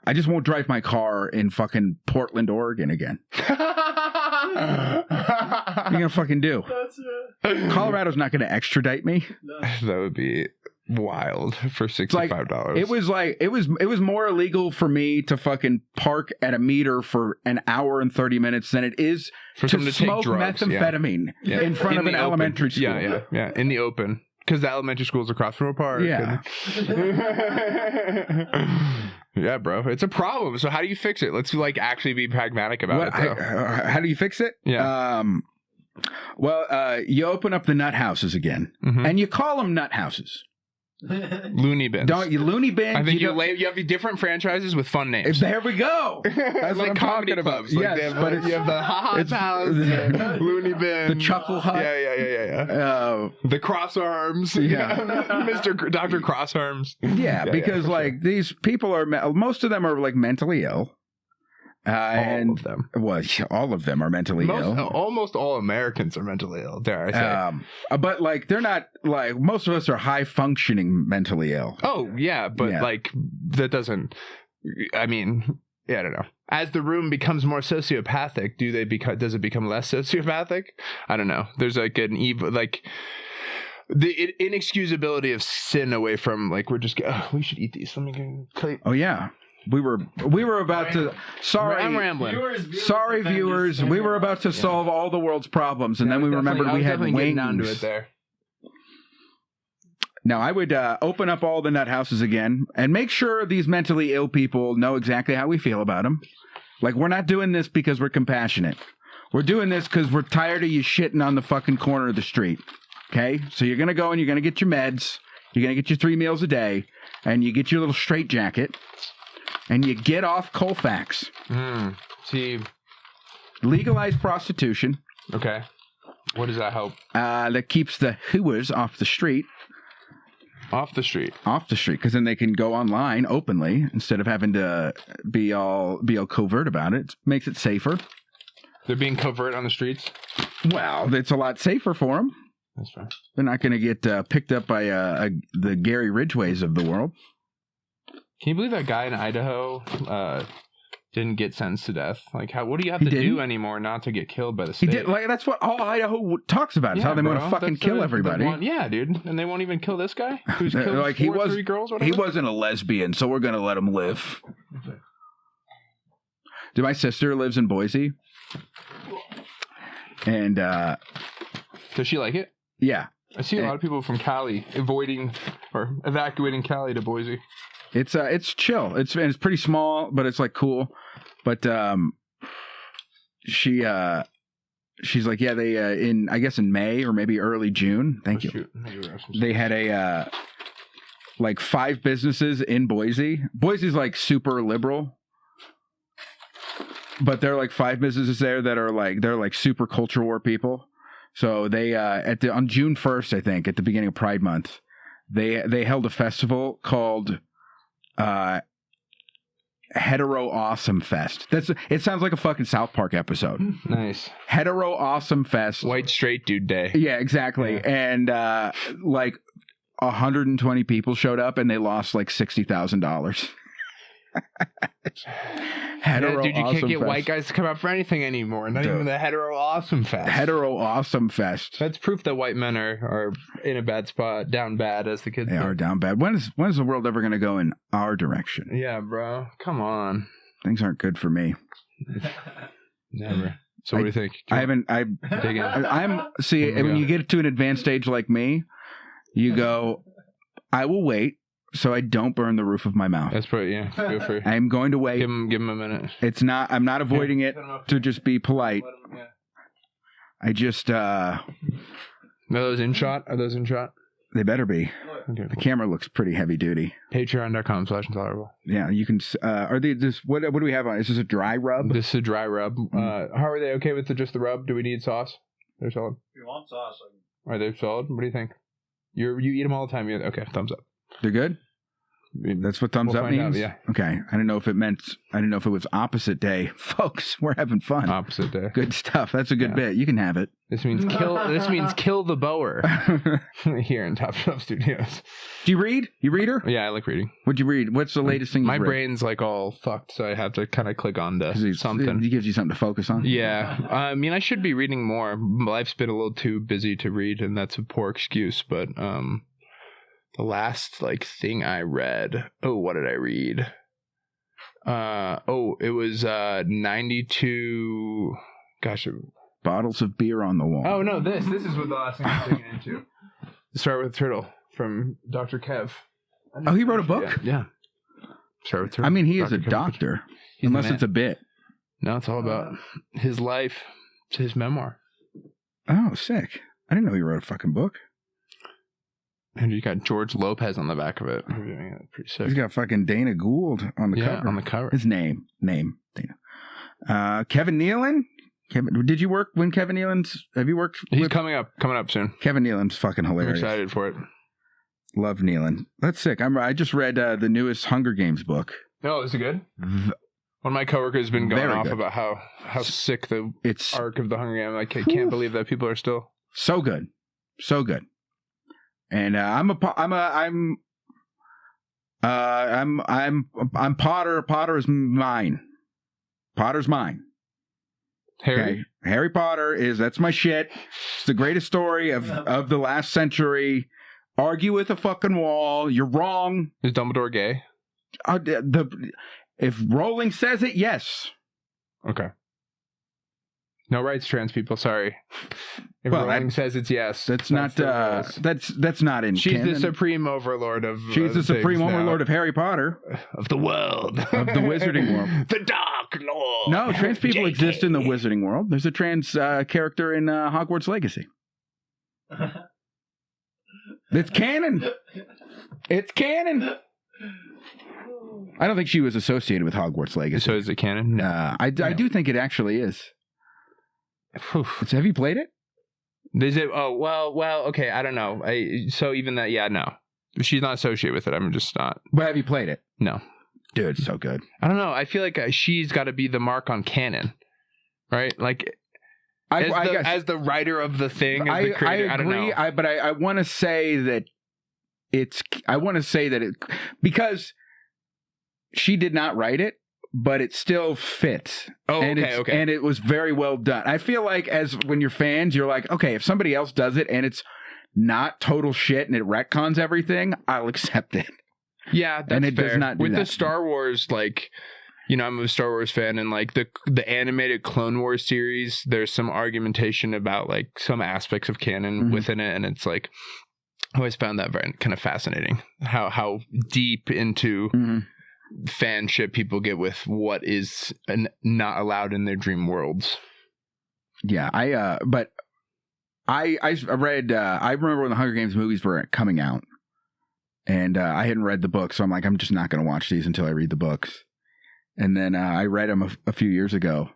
I just won't drive my car in fucking Portland, Oregon again. What are you gonna fucking do? Colorado's not gonna extradite me. That would be wild for $65. It was more illegal for me to fucking park at a meter for an hour and 30 minutes than it is For to someone to take smoke drugs, methamphetamine in front of the an open. elementary school. Yeah, in the open. Because the elementary school's across from a park. Yeah. Yeah, bro. It's a problem. So how do you fix it? Let's actually be pragmatic about it, though. How do you fix it? Yeah. You open up the nut houses again, and you call them nut houses. Looney bins. Don't you looney bins? I think you have different franchises with fun names. There we go. That's what I'm comedy talking about. clubs. Yes, but you have the Ha-Ha's house, the Looney bin, the Chuckle Hut. Yeah. The Cross Arms. Yeah. Dr. Cross Arms. Yeah, because these people most of them are mentally ill. All of them. Well, all of them are mentally ill. Almost all Americans are mentally ill, dare I say. But they're not most of us are high functioning mentally ill. Oh, yeah, but that doesn't, I mean, I don't know. As the room becomes more sociopathic, does it become less sociopathic? I don't know. There's an evil, the inexcusability of sin away from we should eat these. Let me go. Oh, yeah. We were about to. Sorry, I'm rambling. Sorry, viewers. We were about to solve all the world's problems, and then we remembered we had wings. Down to it there. Now, I would open up all the nut houses again and make sure these mentally ill people know exactly how we feel about them. We're not doing this because we're compassionate. We're doing this because we're tired of you shitting on the fucking corner of the street. Okay, so you're gonna go and you're gonna get your meds. You're gonna get your 3 meals a day, and you get your little straitjacket. And you get off Colfax. See, legalize prostitution. Okay. What does that help? That keeps the hooers off the street. Off the street. Off the street, because then they can go online openly instead of having to be all covert about it. It makes it safer. They're being covert on the streets? Well, it's a lot safer for them. That's fair. They're not going to get picked up by the Gary Ridgways of the world. Can you believe that guy in Idaho didn't get sentenced to death? What do you have to do anymore not to get killed by the state? He did. That's what all Idaho talks about. Is how they want to fucking kill everybody. Yeah, dude. And they won't even kill this guy who's killed 3 girls. Whatever? He wasn't a lesbian, so we're gonna let him live. Dude, my sister lives in Boise, and does she like it? Yeah. I see a lot of people from Cali evacuating Cali to Boise. It's chill. It's pretty small, but it's cool. But she's like, yeah, they I guess in May or maybe early June. Thank you. They had a 5 businesses in Boise. Boise's super liberal, but there are 5 businesses there that are they're super culture war people. So they on June 1st, I think, at the beginning of Pride Month, they held a festival called Hetero-Awesome Fest. It sounds like a fucking South Park episode. Nice. Hetero-Awesome Fest. White straight dude day. Yeah, exactly. Yeah. And 120 people showed up and they lost $60,000. Dude, you can't get white guys to come out for anything anymore. Not even the Hetero-Awesome Fest. Hetero-Awesome Fest. That's proof that white men are in a bad spot, down bad, as the kids say. They are down bad. When is the world ever going to go in our direction? Yeah, bro. Come on. Things aren't good for me. Never. So what do you think? When you get to an advanced stage like me, you go, I will wait. So I don't burn the roof of my mouth. That's pretty, yeah. Go for it. I'm going to wait. Give him a minute. I'm not avoiding it to just be polite. I just, Are those in shot? They better be. Okay, the camera looks pretty heavy duty. Patreon.com/intolerable. Yeah, you can, are they just, what do we have on? Is this a dry rub? This is a dry rub. How are they okay with just the rub? Do we need sauce? They're solid. If you want sauce, Are they solid? What do you think? You eat them all the time. Okay, thumbs up. They're good? That's what thumbs We'll up find out, means? yeah. Okay. I didn't know if it was opposite day. Folks, we're having fun. Opposite day. Good stuff. That's a good bit. You can have it. This means kill the bower here in Top Shelf Studios. Do you read? You reader? Yeah, I like reading. What'd you read? What's the latest thing you My read? brain's like all fucked, so I have to kind of click on to something. It gives you something to focus on? Yeah. I mean, I should be reading more. Life's been a little too busy to read, and that's a poor excuse, but the last thing I read. Oh, what did I read? It was 92. Gosh. Bottles of beer on the wall. Oh no, this is what the last thing I'm digging into. Start with Turtle from Dr. Kev. Oh, he wrote a book? Yeah. Start with Turtle. I mean, he is Dr. a Kev. doctor, He's unless a man. it's a bit. No, it's all about his life. It's his memoir. Oh, sick. I didn't know he wrote a fucking book. And you got George Lopez on the back of it. Pretty sick. He's got fucking Dana Gould on the cover. on the cover. His name, Dana. Kevin Nealon. Did you work when Kevin Nealon's? Have you worked? He's with coming up soon. Kevin Nealon's fucking I'm hilarious. excited for it. Love Nealon. That's sick. I just read the newest Hunger Games book. Oh, is it good? One of my coworkers has been going Very off good. about how sick the It's arc of the Hunger Games. I can't believe that people are still. so good, so good. And I'm Potter. Potter is mine. Potter's mine. Harry? Okay? Harry Potter that's my shit. It's the greatest story of the last century. Argue with a fucking wall. You're wrong. Is Dumbledore gay? If Rowling says it, yes. Okay. No rights, trans people. Sorry. If Well, Rowling says it's yes. That's not that's not in She's canon. the supreme overlord of. She's the supreme things now. overlord of Harry Potter. Of the world. Of the wizarding world. The Dark Lord. No, trans people exist in the wizarding world. There's a trans character in Hogwarts Legacy. It's canon. It's canon. I don't think she was associated with Hogwarts Legacy. So is it canon? No. I do think it actually is. Have you played it? Is it? Oh, well, okay. I don't know. So even that, yeah, no. She's not associated with it. I'm just not. But have you played it? No. Dude, it's so good. I don't know. I feel like she's got to be the mark on canon, right? Like, as the writer of the thing, as the creator, I don't agree. know. But I want to say that because she did not write it, but it still fits. Oh, and okay. And it was very well done. I feel like when you're fans, you're like, okay, if somebody else does it and it's not total shit and it retcons everything, I'll accept it. Yeah, that's and it fair. does not do With that. the Star Wars, I'm a Star Wars fan, and the animated Clone Wars series, there's some argumentation about some aspects of canon within it, and it's I always found that very kind of fascinating. How deep into fanship people get with what is not allowed in their dream worlds. Yeah, I read. I remember when the Hunger Games movies were coming out, and I hadn't read the book, so I'm like, I'm just not going to watch these until I read the books. And then I read them a few years ago.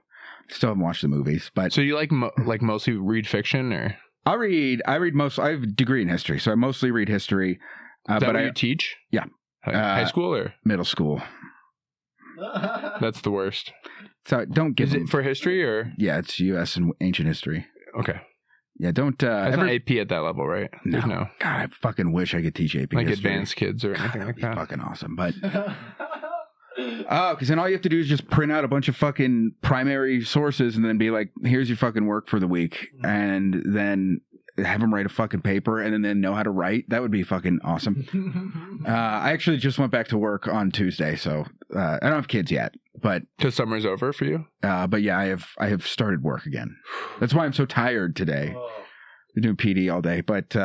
Still haven't watched the movies, but so you mostly read fiction, or I read most. I have a degree in history, so I mostly read history. is that but what you teach? Yeah, high school or middle school. That's the worst. So don't give. Is it for history or? Yeah, it's U.S. and ancient history. Okay. Yeah, don't. It's not AP at that level, right? No. There's no. God, I fucking wish I could teach AP Like history. advanced kids or anything That'd like that. be fucking awesome, but. Oh, because then all you have to do is just print out a bunch of fucking primary sources and then be like, here's your fucking work for the week. And then have them write a fucking paper and then know how to write. That would be fucking awesome. I actually just went back to work on Tuesday, so I don't have kids yet. But Because summer's over for you? but yeah, I have started work again. That's why I'm so tired today. Been doing PD all day, but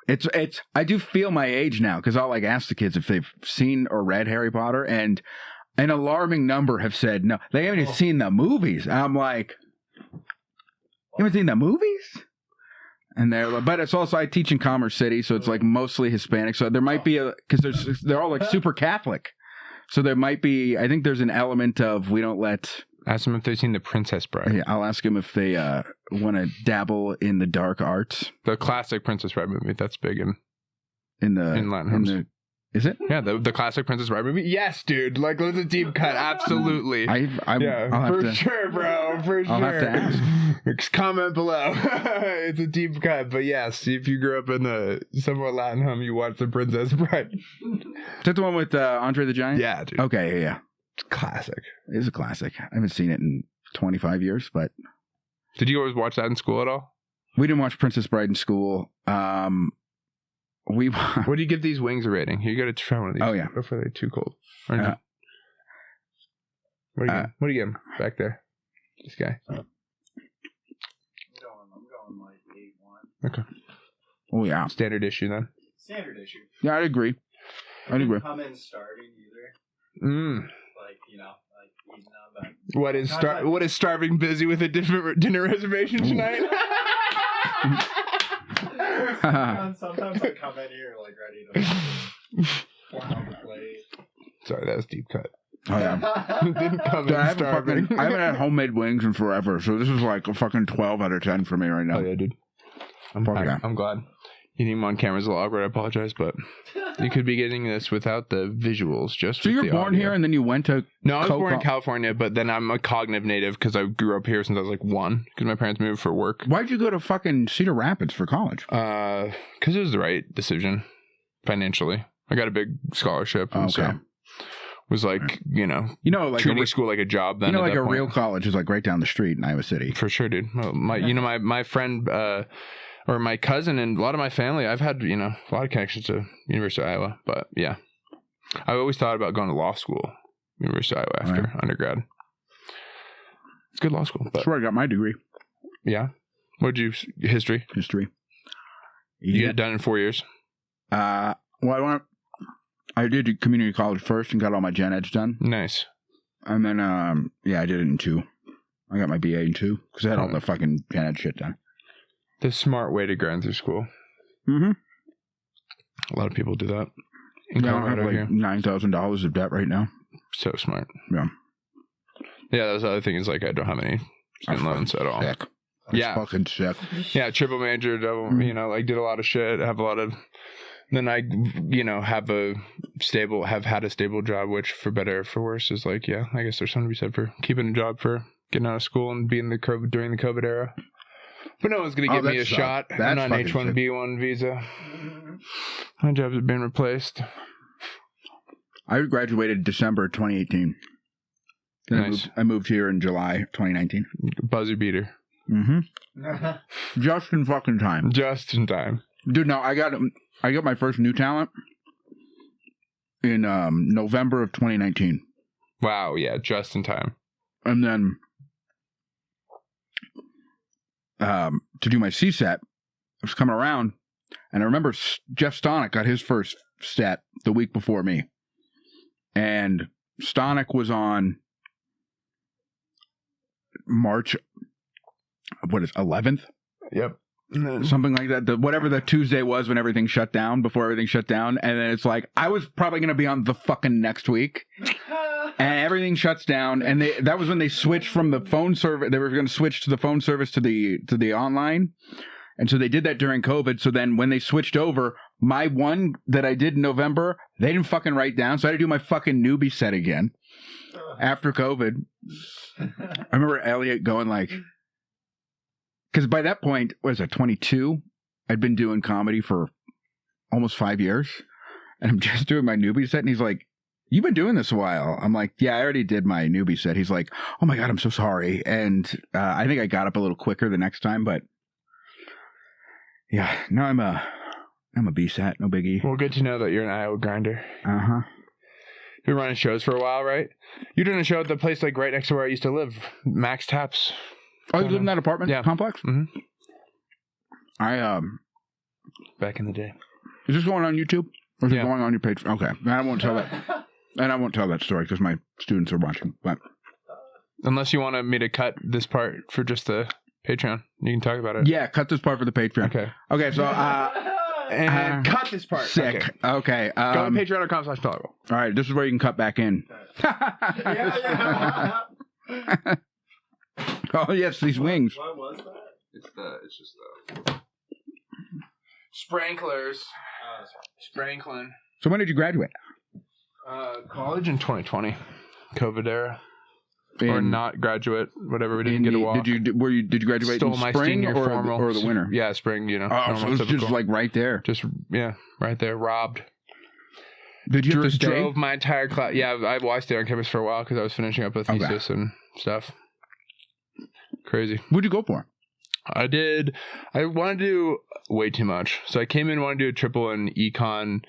it's I do feel my age now because I'll ask the kids if they've seen or read Harry Potter, and an alarming number have said no. They haven't even seen the movies. And I'm like, you haven't seen the movies? And they're like, but it's also I teach in Commerce City, so it's mostly Hispanic. So there might be because they're all super Catholic. So there might be, I think there's an element of we don't let. Ask them if they've seen The Princess Bride. Yeah, I'll ask them if they want to dabble in the dark arts. The classic Princess Bride movie. That's big in In Latin homes. Is it? Yeah, the classic Princess Bride movie. Yes, dude. Like, it's a deep cut. Absolutely. Yeah, for sure, bro. For sure. I'll have to ask. Comment below. It's a deep cut, but yes, if you grew up in a somewhat Latin home, you watched The Princess Bride. Is that the one with Andre the Giant? Yeah, dude. Okay, yeah. It's classic. It is a classic. I haven't seen it in 25 years, but... Did you always watch that in school at all? We didn't watch Princess Bride in school. What do you give these wings a rating? You got to try one of these. Oh, yeah. Before they're too cold. What do you give him back there? This guy. I'm going like 8-1. Okay. Oh, yeah. Standard issue then. Standard issue. Yeah, I'd agree. Didn't come in starving either. Like, you know, like eating up. What is starving busy with a different dinner reservation tonight? Sometimes I come in here like ready to pour on the plate. Sorry, that was deep cut. Oh, yeah. Didn't come in starving. I haven't had homemade wings in forever, so this is like a fucking 12 out of 10 for me right now. Oh, yeah, dude. I'm glad. Eating them on camera is a little awkward. I apologize, but you could be getting this without the visuals. So you're born here and then you went to... No, I was born in California, but then I'm a cognitive native because I grew up here since I was like 1 because my parents moved for work. Why'd you go to fucking Cedar Rapids for college? Because it was the right decision financially. I got a big scholarship. And so was like, like treating school like a job then. Like a real college is like right down the street in Iowa City. For sure, dude. My friend... or my cousin and a lot of my family, I've had, a lot of connections to University of Iowa. But yeah, I always thought about going to law school, University of Iowa after undergrad. It's a good law school. But, that's where I got my degree. Yeah. What did you, history? History. You get it done in 4 years? I did community college first and got all my gen eds done. Nice. And then, I did it in 2. I got my BA in 2 because I had all the fucking gen ed shit done. The smart way to grind through school. Mm-hmm. A lot of people do that. I have like $9,000 of debt right now. So smart. Yeah. Yeah, that's the other thing is like I don't have any student loans at all. Sick. That's fucking sick. Yeah, triple major, double, like did a lot of shit, have a lot of... Then I, have had a stable job, which for better or for worse is like, yeah, I guess there's something to be said for keeping a job for getting out of school and being during the COVID era. But no one's going to give me a shot. I'm on H-1B1 visa. My jobs have been replaced. I graduated December 2018. Nice. I moved here in July 2019. Buzzer beater. Mm-hmm. Just in fucking time. Just in time. Dude, no, I got my first new talent in November of 2019. Wow, yeah, just in time. And then... to do my CSET, I was coming around, and I remember Jeff Stonick got his first set the week before me. And Stonick was on March, 11th? Yep. Something like that. Whatever the Tuesday was when everything shut down, before everything shut down. And then it's like, I was probably going to be on the fucking next week. And everything shuts down. And that was when they switched from the phone service. They were going to switch to the phone service to the online. And so they did that during COVID. So then when they switched over, my one that I did in November, they didn't fucking write down. So I had to do my fucking newbie set again after COVID. I remember Elliot going like... Because by that point, what is it, 22? I'd been doing comedy for almost 5 years. And I'm just doing my newbie set. And he's like, you've been doing this a while. I'm like, yeah, I already did my newbie set. He's like, oh my God, I'm so sorry. And I think I got up a little quicker the next time. But yeah, now I'm a B set, no biggie. Well, good to know that you're an Iowa grinder. Uh-huh. You've been running shows for a while, right? You're doing a show at the place like right next to where I used to live, Max Taps. Oh, you live in that apartment complex? Mm-hmm. Back in the day. Is this going on YouTube? Or is it going on your page? Okay. I won't tell that. And I won't tell that story because my students are watching. But unless you want me to cut this part for just the Patreon, you can talk about it. Yeah, cut this part for the Patreon. Okay, so and cut this part. Sick. Okay. Go to patreon.com/tolerable. All right, this is where you can cut back in. Oh yes, these wings. What was that? It's just the sprinklers. Sprinkling. So when did you graduate? College in 2020, COVID era. Or not graduate, whatever. We didn't get a walk. Did you graduate in spring or the winter? Yeah, spring. You know. Oh, so it's just like right there. Just right there. Robbed. Did you have to stay? Drove my entire class. Yeah, I stayed on campus for a while because I was finishing up a thesis and stuff. Crazy. What'd you go for? I wanted to do way too much. So I came in, wanted to do a triple in econ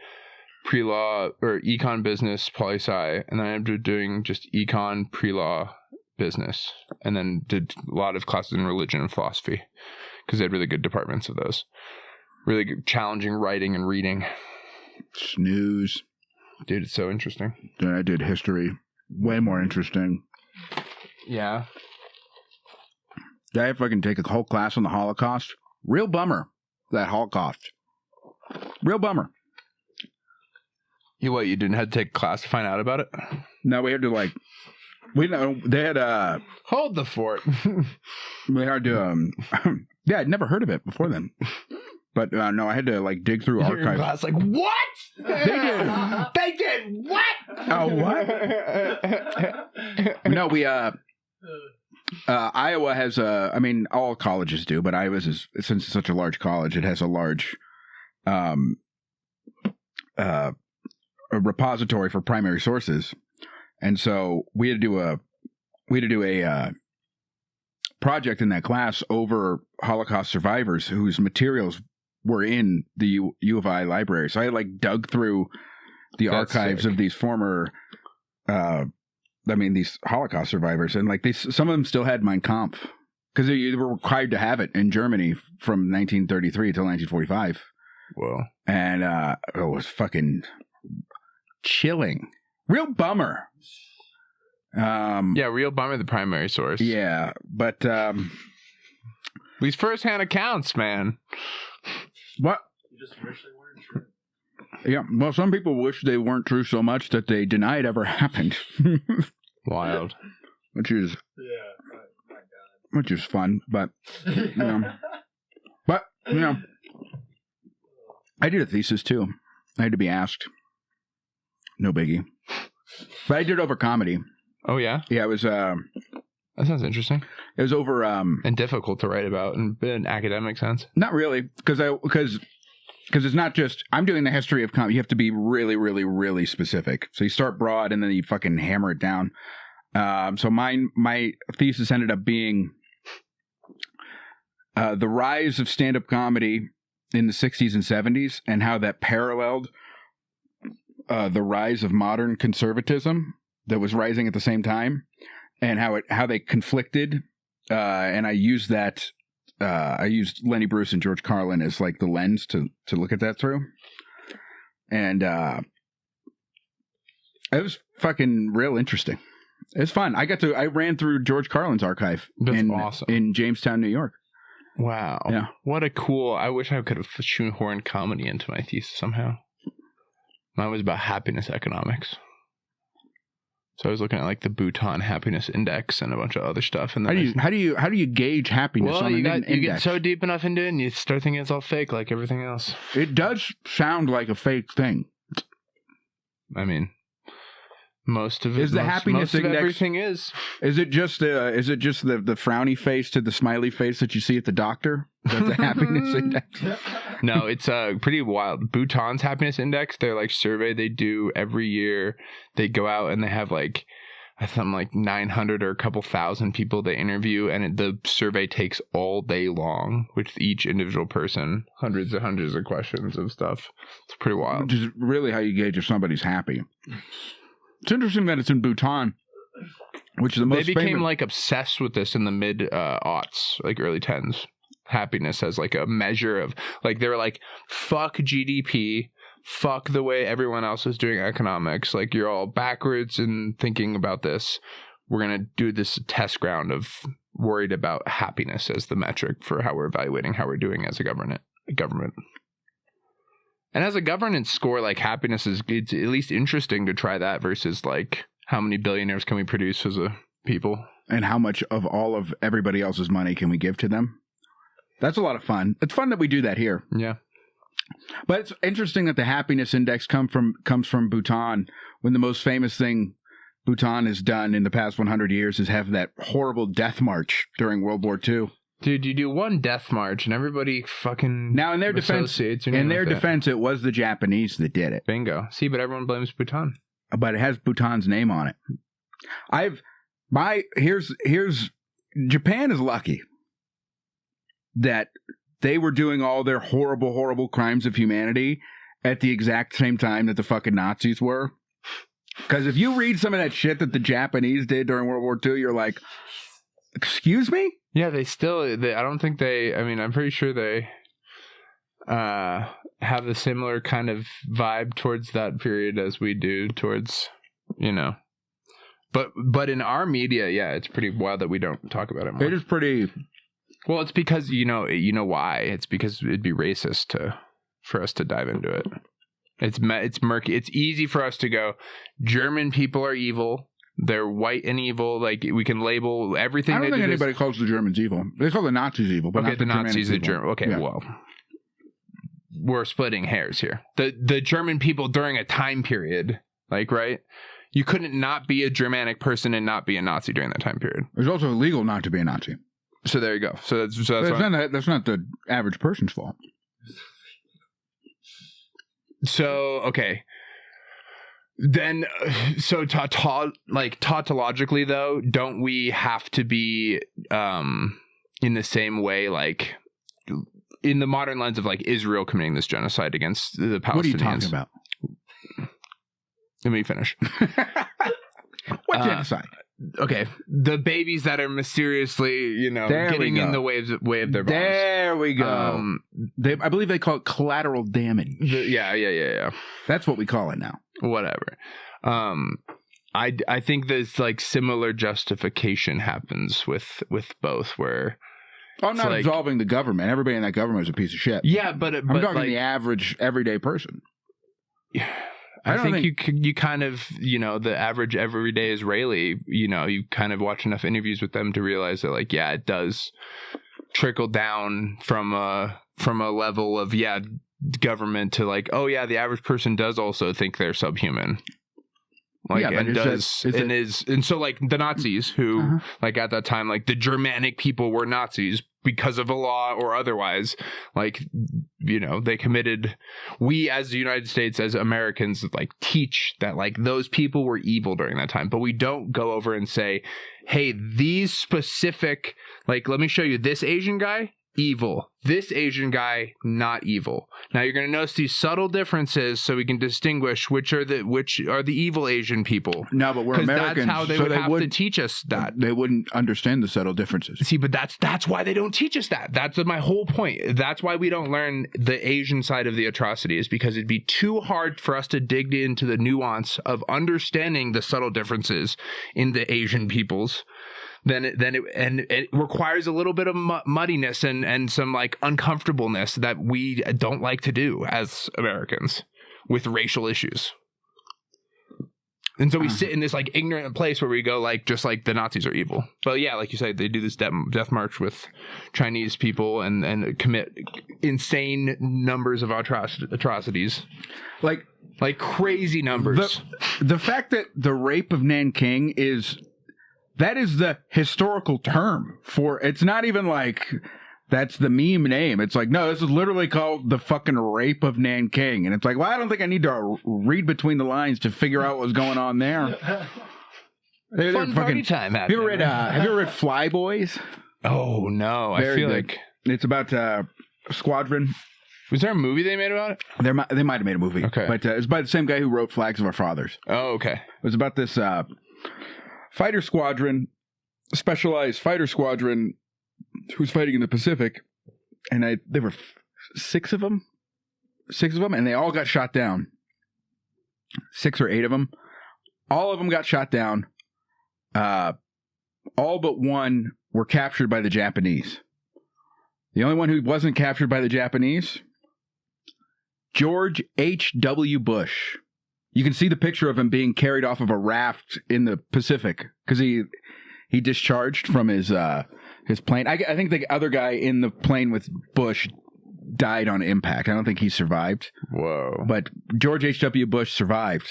pre-law or econ business poli-sci, and then I ended up doing just econ pre-law business, and then did a lot of classes in religion and philosophy because they had really good departments of those. Really good, challenging writing and reading. Snooze. Dude, it's so interesting. Then I did history. Way more interesting. Yeah. Did I fucking take a whole class on the Holocaust? Real bummer, that Holocaust. Real bummer. You didn't have to take a class to find out about it? No, we had to they had hold the fort. We had to yeah, I'd never heard of it before then. But no, I had to dig through archives. Class, what? They did what? Oh, what? No, we Iowa has all colleges do, but Iowa's since it's such a large college, it has a large a repository for primary sources, and so we had to do a project in that class over Holocaust survivors whose materials were in the U of I library. So I dug through the archives of these former, these Holocaust survivors, and some of them still had Mein Kampf because they were required to have it in Germany from 1933 till 1945. Whoa! And it was fucking chilling. Real bummer. Real bummer. The primary source. Yeah, but these first-hand accounts, man. What? You just wish they weren't true. Yeah, well, some people wish they weren't true so much that they deny it ever happened. Wild. Which is my God. Which is fun, but I did a thesis too. I had to be asked. No biggie. But I did over comedy. Oh yeah? Yeah, it was that sounds interesting. It was over and difficult to write about in an academic sense. Not really, because it's not just I'm doing the history of comedy. You have to be really, really, really specific. So you start broad and then you fucking hammer it down. So my thesis ended up being the rise of stand-up comedy in the 60s and 70s and how that paralleled the rise of modern conservatism that was rising at the same time, and how they conflicted. And I used that. I used Lenny Bruce and George Carlin as the lens to look at that through, and it was fucking real interesting. It's fun. I ran through George Carlin's archive. That's awesome. In Jamestown, New York. Wow. Yeah. What a cool. I wish I could have shoehorned comedy into my thesis somehow. Mine was about happiness economics. So I was looking at the Bhutan Happiness Index and a bunch of other stuff. And then how do you gauge happiness? Well, you get so deep enough into it, and you start thinking it's all fake, like everything else. It does sound like a fake thing. I mean, most of it is the happiness index. Everything is. Is it just the frowny face to the smiley face that you see at the doctor? That's the happiness index. No, it's pretty wild. Bhutan's happiness index, their survey they do every year. They go out and they have something like 900 or a couple thousand people they interview, and the survey takes all day long with each individual person, hundreds and hundreds of questions of stuff. It's pretty wild. Which is really how you gauge if somebody's happy. It's interesting that it's in Bhutan, which is the most. They became obsessed with this in the mid aughts, early 10s. Happiness as a measure of they were fuck GDP, fuck the way everyone else is doing economics. You're all backwards in thinking about this. We're gonna do this test ground of worried about happiness as the metric for how we're evaluating how we're doing as a government. And as a governance score, happiness it's at least interesting to try that versus how many billionaires can we produce as a people, and how much of all of everybody else's money can we give to them. That's a lot of fun. It's fun that we do that here. Yeah. But it's interesting that the happiness index comes from Bhutan, when the most famous thing Bhutan has done in the past 100 years is have that horrible death march during World War II. Dude, you do one death march and everybody fucking now in their defense, it was the Japanese that did it. Bingo. See, but everyone blames Bhutan. But it has Bhutan's name on it. Here's Japan is lucky that they were doing all their horrible, horrible crimes of humanity at the exact same time that the fucking Nazis were. Because if you read some of that shit that the Japanese did during World War II, you're like, excuse me? Yeah, I don't think I'm pretty sure they have a similar kind of vibe towards that period as we do towards, But in our media, yeah, it's pretty wild that we don't talk about it more. It is pretty... Well, it's because, you know why. It's because it'd be racist for us to dive into it. It's murky. It's easy for us to go, German people are evil. They're white and evil. Like, we can label everything. I don't think anybody calls the Germans evil. They call the Nazis evil, but okay, not the Nazis are German. Okay, yeah. Well, we're splitting hairs here. The German people during a time period, like, right? You couldn't not be a Germanic person and not be a Nazi during that time period. It's also illegal not to be a Nazi. So there you go. That's not the average person's fault. So, okay. Then, so tautologically, though, don't we have to be in the same way, like, in the modern lens of, like, Israel committing this genocide against the Palestinians? What are you talking about? Let me finish. What genocide? Okay, the babies that are mysteriously, getting in the way of their bombs. There we go. I believe they call it collateral damage. Yeah. That's what we call it now. Whatever. I think there's like similar justification happens with both, where I'm not absolving the government. Everybody in that government is a piece of shit. Yeah, but I'm talking like, the average everyday person. I think you kind of, the average everyday Israeli, you kind of watch enough interviews with them to realize that, like, yeah, it does trickle down from a level of, government to, like, oh yeah, the average person does also think they're subhuman. Like, yeah, and so, like, the Nazis who, like, at that time, like, the Germanic people were Nazis because of a law or otherwise, like, we as the United States, as Americans, like, teach that, like, those people were evil during that time, but we don't go over and say, hey, these specific, like, let me show you this Asian guy, evil. This Asian guy, not evil. Now you're going to notice these subtle differences, so we can distinguish which are the evil Asian people. No, but we're Americans. That's how they would have to teach us that. They wouldn't understand the subtle differences. See, but that's why they don't teach us that. That's my whole point. That's why we don't learn the Asian side of the atrocity, is because it'd be too hard for us to dig into the nuance of understanding the subtle differences in the Asian peoples. Then it requires a little bit of muddiness and some, like, uncomfortableness that we don't like to do as Americans with racial issues. And so we sit in this, like, ignorant place where we go, like, just like the Nazis are evil. But yeah, like you said, they do this death march with Chinese people and commit insane numbers of atrocities. Like crazy numbers. The fact that the rape of Nanking is... That is the historical term for, it's not even like that's the meme name. It's like, no, this is literally called the fucking rape of Nanking. And it's like, well, I don't think I need to read between the lines to figure out what's going on there. Fun party time. Have you ever read Fly Boys? Oh, no. I feel like it's about Squadron. Was there a movie they made about it? They might have made a movie. Okay. But it's by the same guy who wrote Flags of Our Fathers. Oh, okay. It was about this... fighter squadron, specialized fighter squadron, who's fighting in the Pacific, and there were six of them, and they all got shot down. 6 or 8 of them, all of them got shot down. All but one were captured by the Japanese. The only one who wasn't captured by the Japanese, George H.W. Bush. You can see the picture of him being carried off of a raft in the Pacific because he discharged from his plane. I think the other guy in the plane with Bush died on impact. I don't think he survived. Whoa. But George H.W. Bush survived.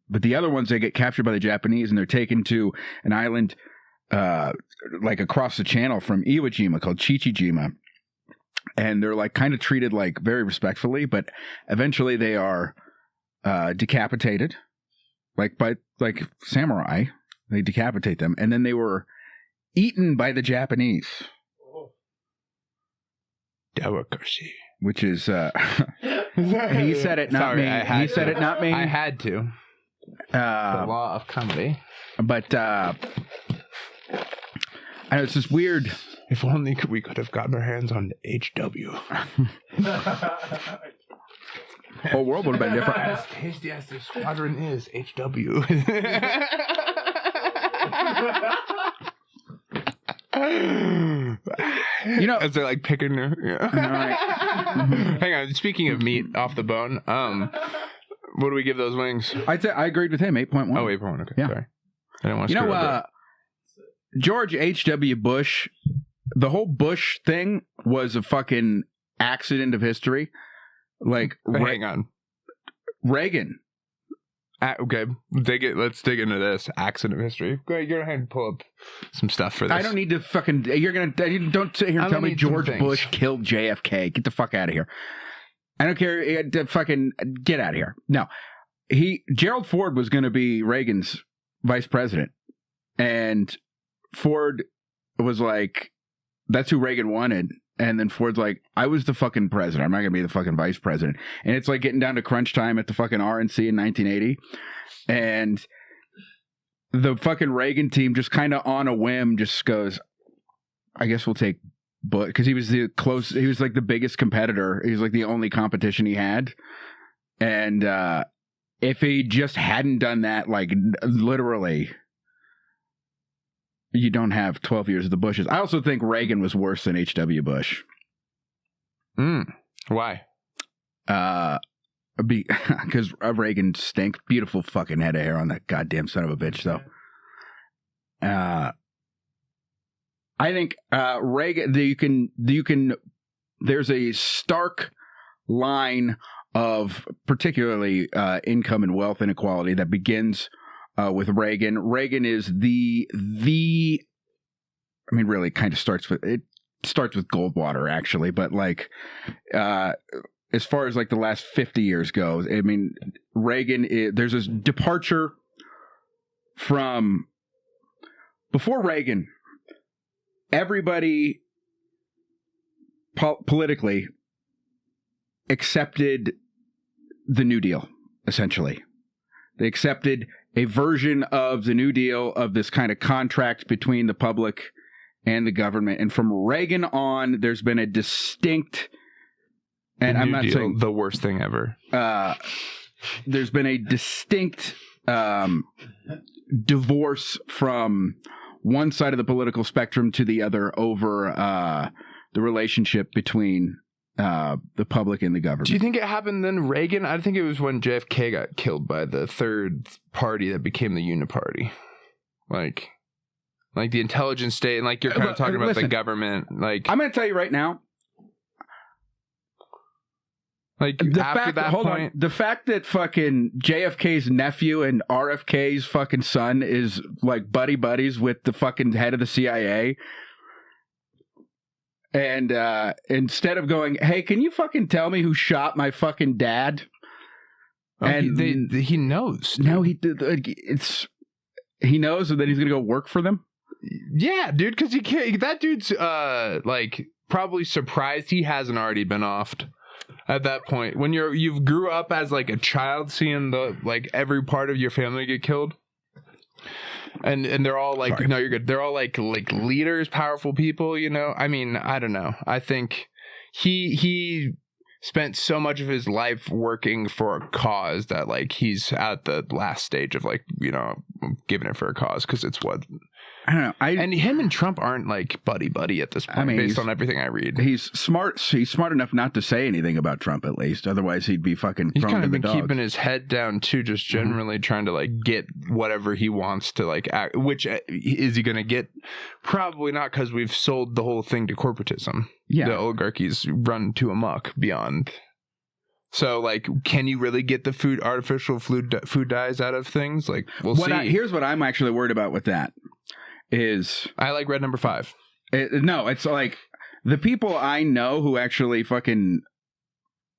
But the other ones, they get captured by the Japanese and they're taken to an island like across the channel from Iwo Jima called Chichijima. And they're like kind of treated like very respectfully, but eventually they are decapitated, like by like samurai. They decapitate them, and then they were eaten by the Japanese. Delicacy. Which is he said it, not Sorry, me. He said it, not me. I had to. The law of comedy. But I know it's just weird. If only we could have gotten our hands on HW. Whole world would have been different. As tasty as the squadron is, HW. You know, as they're like picking her. Yeah. Right. Hang on. Speaking of meat off the bone, what do we give those wings? I'd say I agreed with him. 8.1. Oh, 8.1. Okay, yeah. Sorry. I didn't want to screw up. George H.W. Bush, the whole Bush thing was a fucking accident of history. Like, hang on. Reagan. Okay, let's dig into this accident of history. Go ahead, go ahead and pull up some stuff for this. I don't need to fucking. Don't sit here and tell me George Bush killed JFK. Get the fuck out of here. I don't care. Fucking get out of here. No, Gerald Ford was going to be Reagan's vice president, and Ford was like, "That's who Reagan wanted." And then Ford's like, I was the fucking president. I'm not going to be the fucking vice president. And it's like getting down to crunch time at the fucking RNC in 1980. And the fucking Reagan team just kind of on a whim just goes, I guess we'll take Bush. Because he was he was like the biggest competitor. He was like the only competition he had. And if he just hadn't done that, like literally... You don't have 12 years of the Bushes. I also think Reagan was worse than H.W. Bush. Why? Because Reagan stank. Beautiful fucking head of hair on that goddamn son of a bitch, though. I think Reagan. You can. There's a stark line of particularly income and wealth inequality that begins. With Reagan. Reagan is the I mean, really kind of starts with Goldwater, actually, but like, as far as like the last 50 years goes, I mean, there's this departure from before Reagan, everybody politically accepted the New Deal, essentially. They accepted a version of the New Deal of this kind of contract between the public and the government. And from Reagan on, there's been a distinct, and I'm not saying the worst thing ever. There's been a distinct divorce from one side of the political spectrum to the other over the relationship between the public and the government. Do you think it happened then, Reagan? I think it was when JFK got killed by the third party that became the Uniparty. Like the intelligence state, and like you're kind of talking about the government. Like, I'm going to tell you right now. Like the fact that fucking JFK's nephew and RFK's fucking son is like buddies with the fucking head of the CIA. And instead of going, hey, can you fucking tell me who shot my fucking dad? And he knows. No, he knows, and then he's gonna go work for them. Yeah, dude, because that dude's like probably surprised he hasn't already been offed at that point. When you've grew up as like a child seeing the like every part of your family get killed. And they're all like, no, you're good. They're all like leaders, powerful people, you know? I mean, I don't know. I think he spent so much of his life working for a cause that like he's at the last stage of like, you know, giving it for a cause because it's what I don't know. And him and Trump aren't like buddy at this point, based on everything I read. He's smart. He's smart enough not to say anything about Trump, at least. Otherwise, he'd be fucking. He's kind of been dogs. keeping his head down too, just generally trying to like get whatever he wants to like. Act, which is he going to get? Probably not, because we've sold the whole thing to corporatism. Yeah, the oligarchies run too amok beyond. So, like, can you really get the artificial food dyes out of things? Like, we'll see. Here's what I'm actually worried about with that. Is I like red number 5. No, it's like the people I know who actually fucking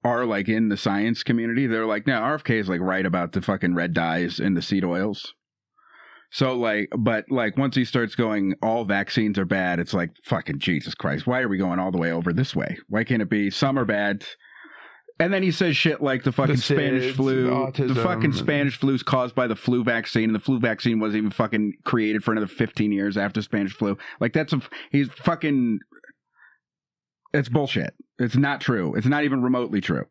are like in the science community. They're like, no, RFK is like right about the fucking red dyes and the seed oils. So like, but like once he starts going, all vaccines are bad. It's like, fucking Jesus Christ. Why are we going all the way over this way? Why can't it be some are bad? And then he says shit like the fucking Spanish flu. Autism, the fucking Spanish flu is caused by the flu vaccine, and the flu vaccine wasn't even fucking created for another 15 years after Spanish flu. Like, he's fucking, it's bullshit. It's not true. It's not even remotely true.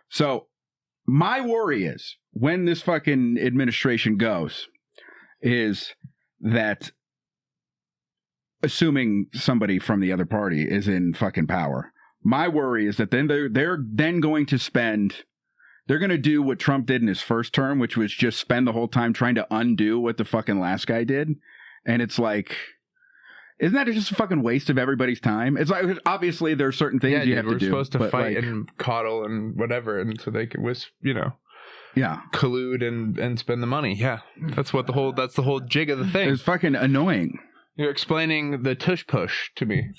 So, my worry is, when this fucking administration goes, is that, assuming somebody from the other party is in fucking power, my worry is that then they're then going to they're going to do what Trump did in his first term, which was just spend the whole time trying to undo what the fucking last guy did. And it's like, isn't that just a fucking waste of everybody's time? It's like, obviously there are certain things you have to do. We're supposed to fight and coddle and whatever, and so they could collude and spend the money. Yeah. That's the whole jig of the thing. It's fucking annoying. You're explaining the tush push to me.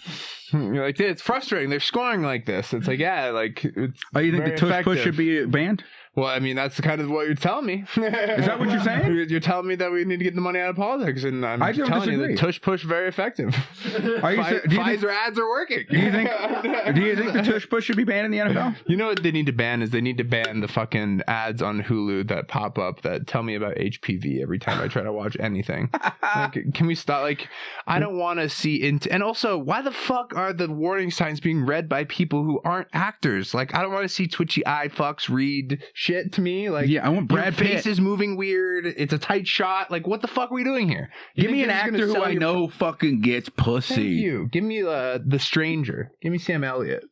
You're like, it's frustrating. They're scoring like this. It's like, yeah, like. It's you think the tush push should be banned? Well, I mean, that's kind of what you're telling me. Is that what you're saying? You're telling me that we need to get the money out of politics, and I'm telling you that tush push very effective. Pfizer ads are working. Do you think the tush push should be banned in the NFL? You know what they need to ban is they need to ban the fucking ads on Hulu that pop up that tell me about HPV every time I try to watch anything. Like, can we stop? Like, I don't want to see into. And also, why the fuck are the warning signs being read by people who aren't actors? Like, I don't want to see twitchy eye fucks read shit to me. Like, yeah, I want Brad Pitt. Face is moving weird. It's a tight shot. Like, what the fuck are we doing here? Give me an actor who I know fucking gets pussy. Thank you. Give me The Stranger. Give me Sam Elliott.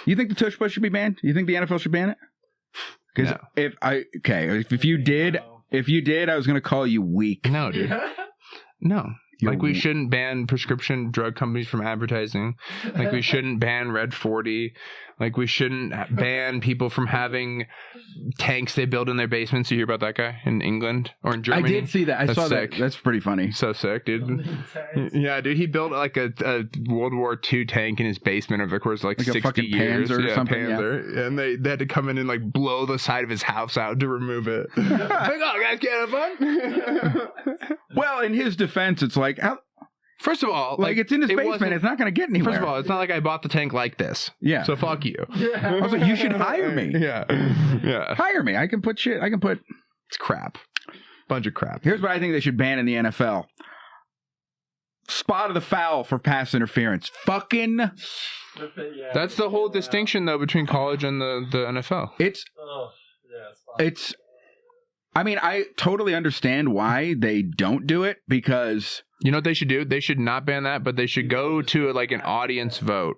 You think the tush push should be banned? You think the NFL should ban it? Because if you did, I was going to call you weak. No, dude. No. Like, we shouldn't ban prescription drug companies from advertising. Like, we shouldn't ban Red 40. Like, we shouldn't ban people from having tanks they build in their basements. You hear about that guy in England or in Germany? I did see that. I saw that. That's pretty funny. So sick, dude. Yeah, dude. He built like a World War II tank in his basement over the course of like 60 a fucking years. Panzer or something. Panzer. Yeah. And they had to come in and like blow the side of his house out to remove it. Like, oh, guys, can't have fun. Well, in his defense, it's like, first of all, like it's in his basement. It's not going to get anywhere. First of all, it's not like I bought the tank like this. Yeah. So fuck you. I was like, you should hire me. Yeah. Hire me. I can put shit. It's crap. Bunch of crap. Here's what I think they should ban in the NFL. Spot of the foul for pass interference. Fucking. That's the whole distinction though between college and the NFL. I mean, I totally understand why they don't do it, because... You know what they should do? They should not ban that, but they should go to like an audience vote.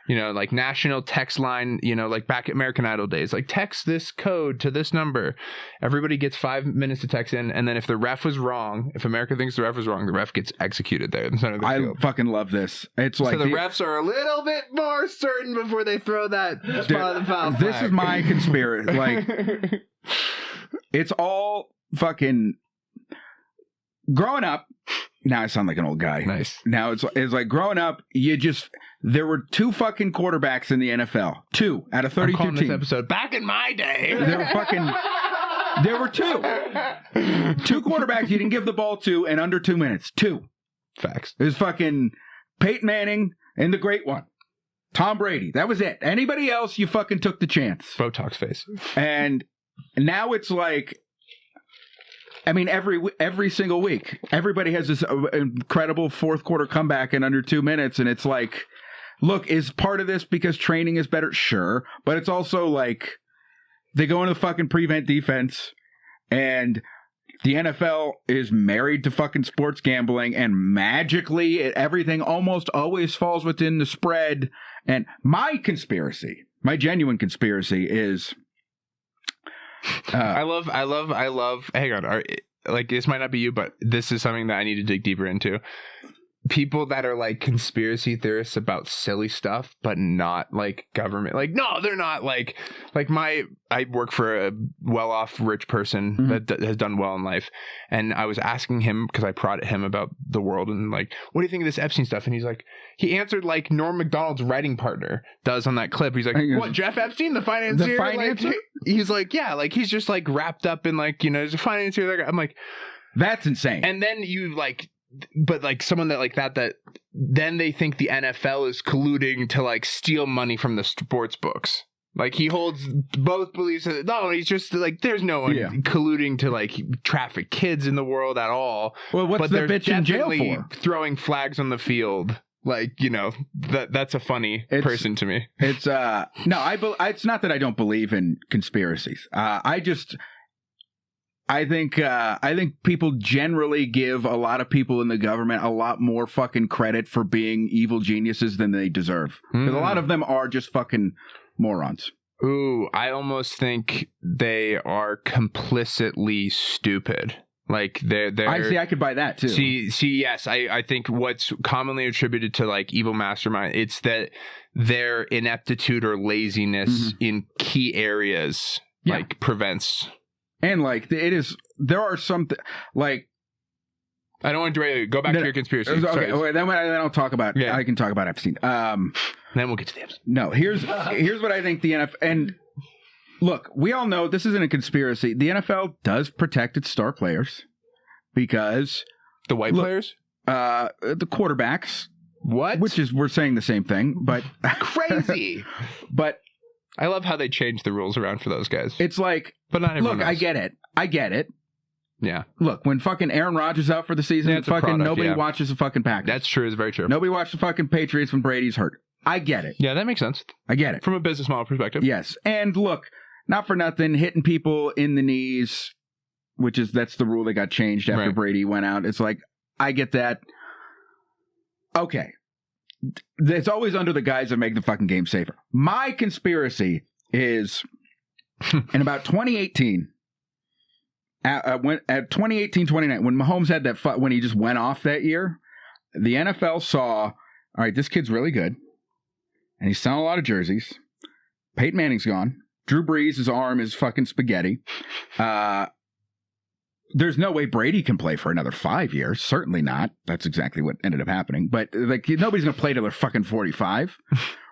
You know, like national text line, you know, like back at American Idol days. Like, text this code to this number. Everybody gets 5 minutes to text in, and then if the ref was wrong, if America thinks the ref was wrong, the ref gets executed there in the center of the field. I fucking love this. It's like... So the refs are a little bit more certain before they throw that spot of the foul flag. This is my conspiracy. Like... It's all fucking growing up. Now I sound like an old guy. Nice. Now it's like growing up. There were 2 fucking quarterbacks in the NFL. 2 out of 32 teams. This episode back in my day. There were 2 quarterbacks you didn't give the ball to in under 2 minutes. 2 facts. It was fucking Peyton Manning and the great one, Tom Brady. That was it. Anybody else, you fucking took the chance. Botox face. And now it's like, I mean, every single week, everybody has this incredible fourth quarter comeback in under 2 minutes. And it's like, look, is part of this because training is better? Sure. But it's also like they go into the fucking prevent defense and the NFL is married to fucking sports gambling, and magically everything almost always falls within the spread. And my genuine conspiracy is... I love. Hang on, like this might not be you, but this is something that I need to dig deeper into. People that are like conspiracy theorists about silly stuff, but not like government. Like, no, they're not like I work for a well-off rich person that has done well in life. And I was asking him, because I prodded him about the world and like, what do you think of this Epstein stuff? And he's like, he answered like Norm Macdonald's writing partner does on that clip. He's like, what, Jeff Epstein, the financier? The financier? Like, he's like, yeah, like he's just like wrapped up in like, there's a financier. I'm like, that's insane. And then you like, but like someone that like that then they think the NFL is colluding to like steal money from the sports books. Like he holds both beliefs. No, he's just like, there's no one colluding to like traffic kids in the world at all. Well, what's the bitch in jail for? Throwing flags on the field. Like, that's a funny person to me. It's no, it's not that I don't believe in conspiracies. I think people generally give a lot of people in the government a lot more fucking credit for being evil geniuses than they deserve. Because a lot of them are just fucking morons. Ooh, I almost think they are complicitly stupid. Like they're I could buy that too. See, yes, I think what's commonly attributed to like evil mastermind, it's that their ineptitude or laziness in key areas like prevents. And like there are some like, I don't want to go back to your conspiracy. Okay, then I'll talk about. Yeah. I can talk about Epstein. Then we'll get to the Epstein. No, here's what I think the NFL. And look, we all know this isn't a conspiracy. The NFL does protect its star players because the white players, the quarterbacks. What? We're saying the same thing, but crazy. But I love how they changed the rules around for those guys. It's like, but not everyone. Look, knows. I get it. Yeah. Look, when fucking Aaron Rodgers out for the season, fucking nobody watches the fucking Packers. That's true. It's very true. Nobody watches the fucking Patriots when Brady's hurt. I get it. Yeah, that makes sense. I get it. From a business model perspective. Yes. And look, not for nothing, hitting people in the knees, that's the rule that got changed after Brady went out. It's like, I get that. Okay. It's always under the guise of make the fucking game safer. My conspiracy is in about 2018, at 2018-29, when Mahomes had that when he just went off that year, the NFL saw, all right, this kid's really good, and he's selling a lot of jerseys. Peyton Manning's gone. Drew Brees, his arm is fucking spaghetti. There's no way Brady can play for another 5 years. Certainly not. That's exactly what ended up happening. But like, nobody's gonna play till they're fucking 45.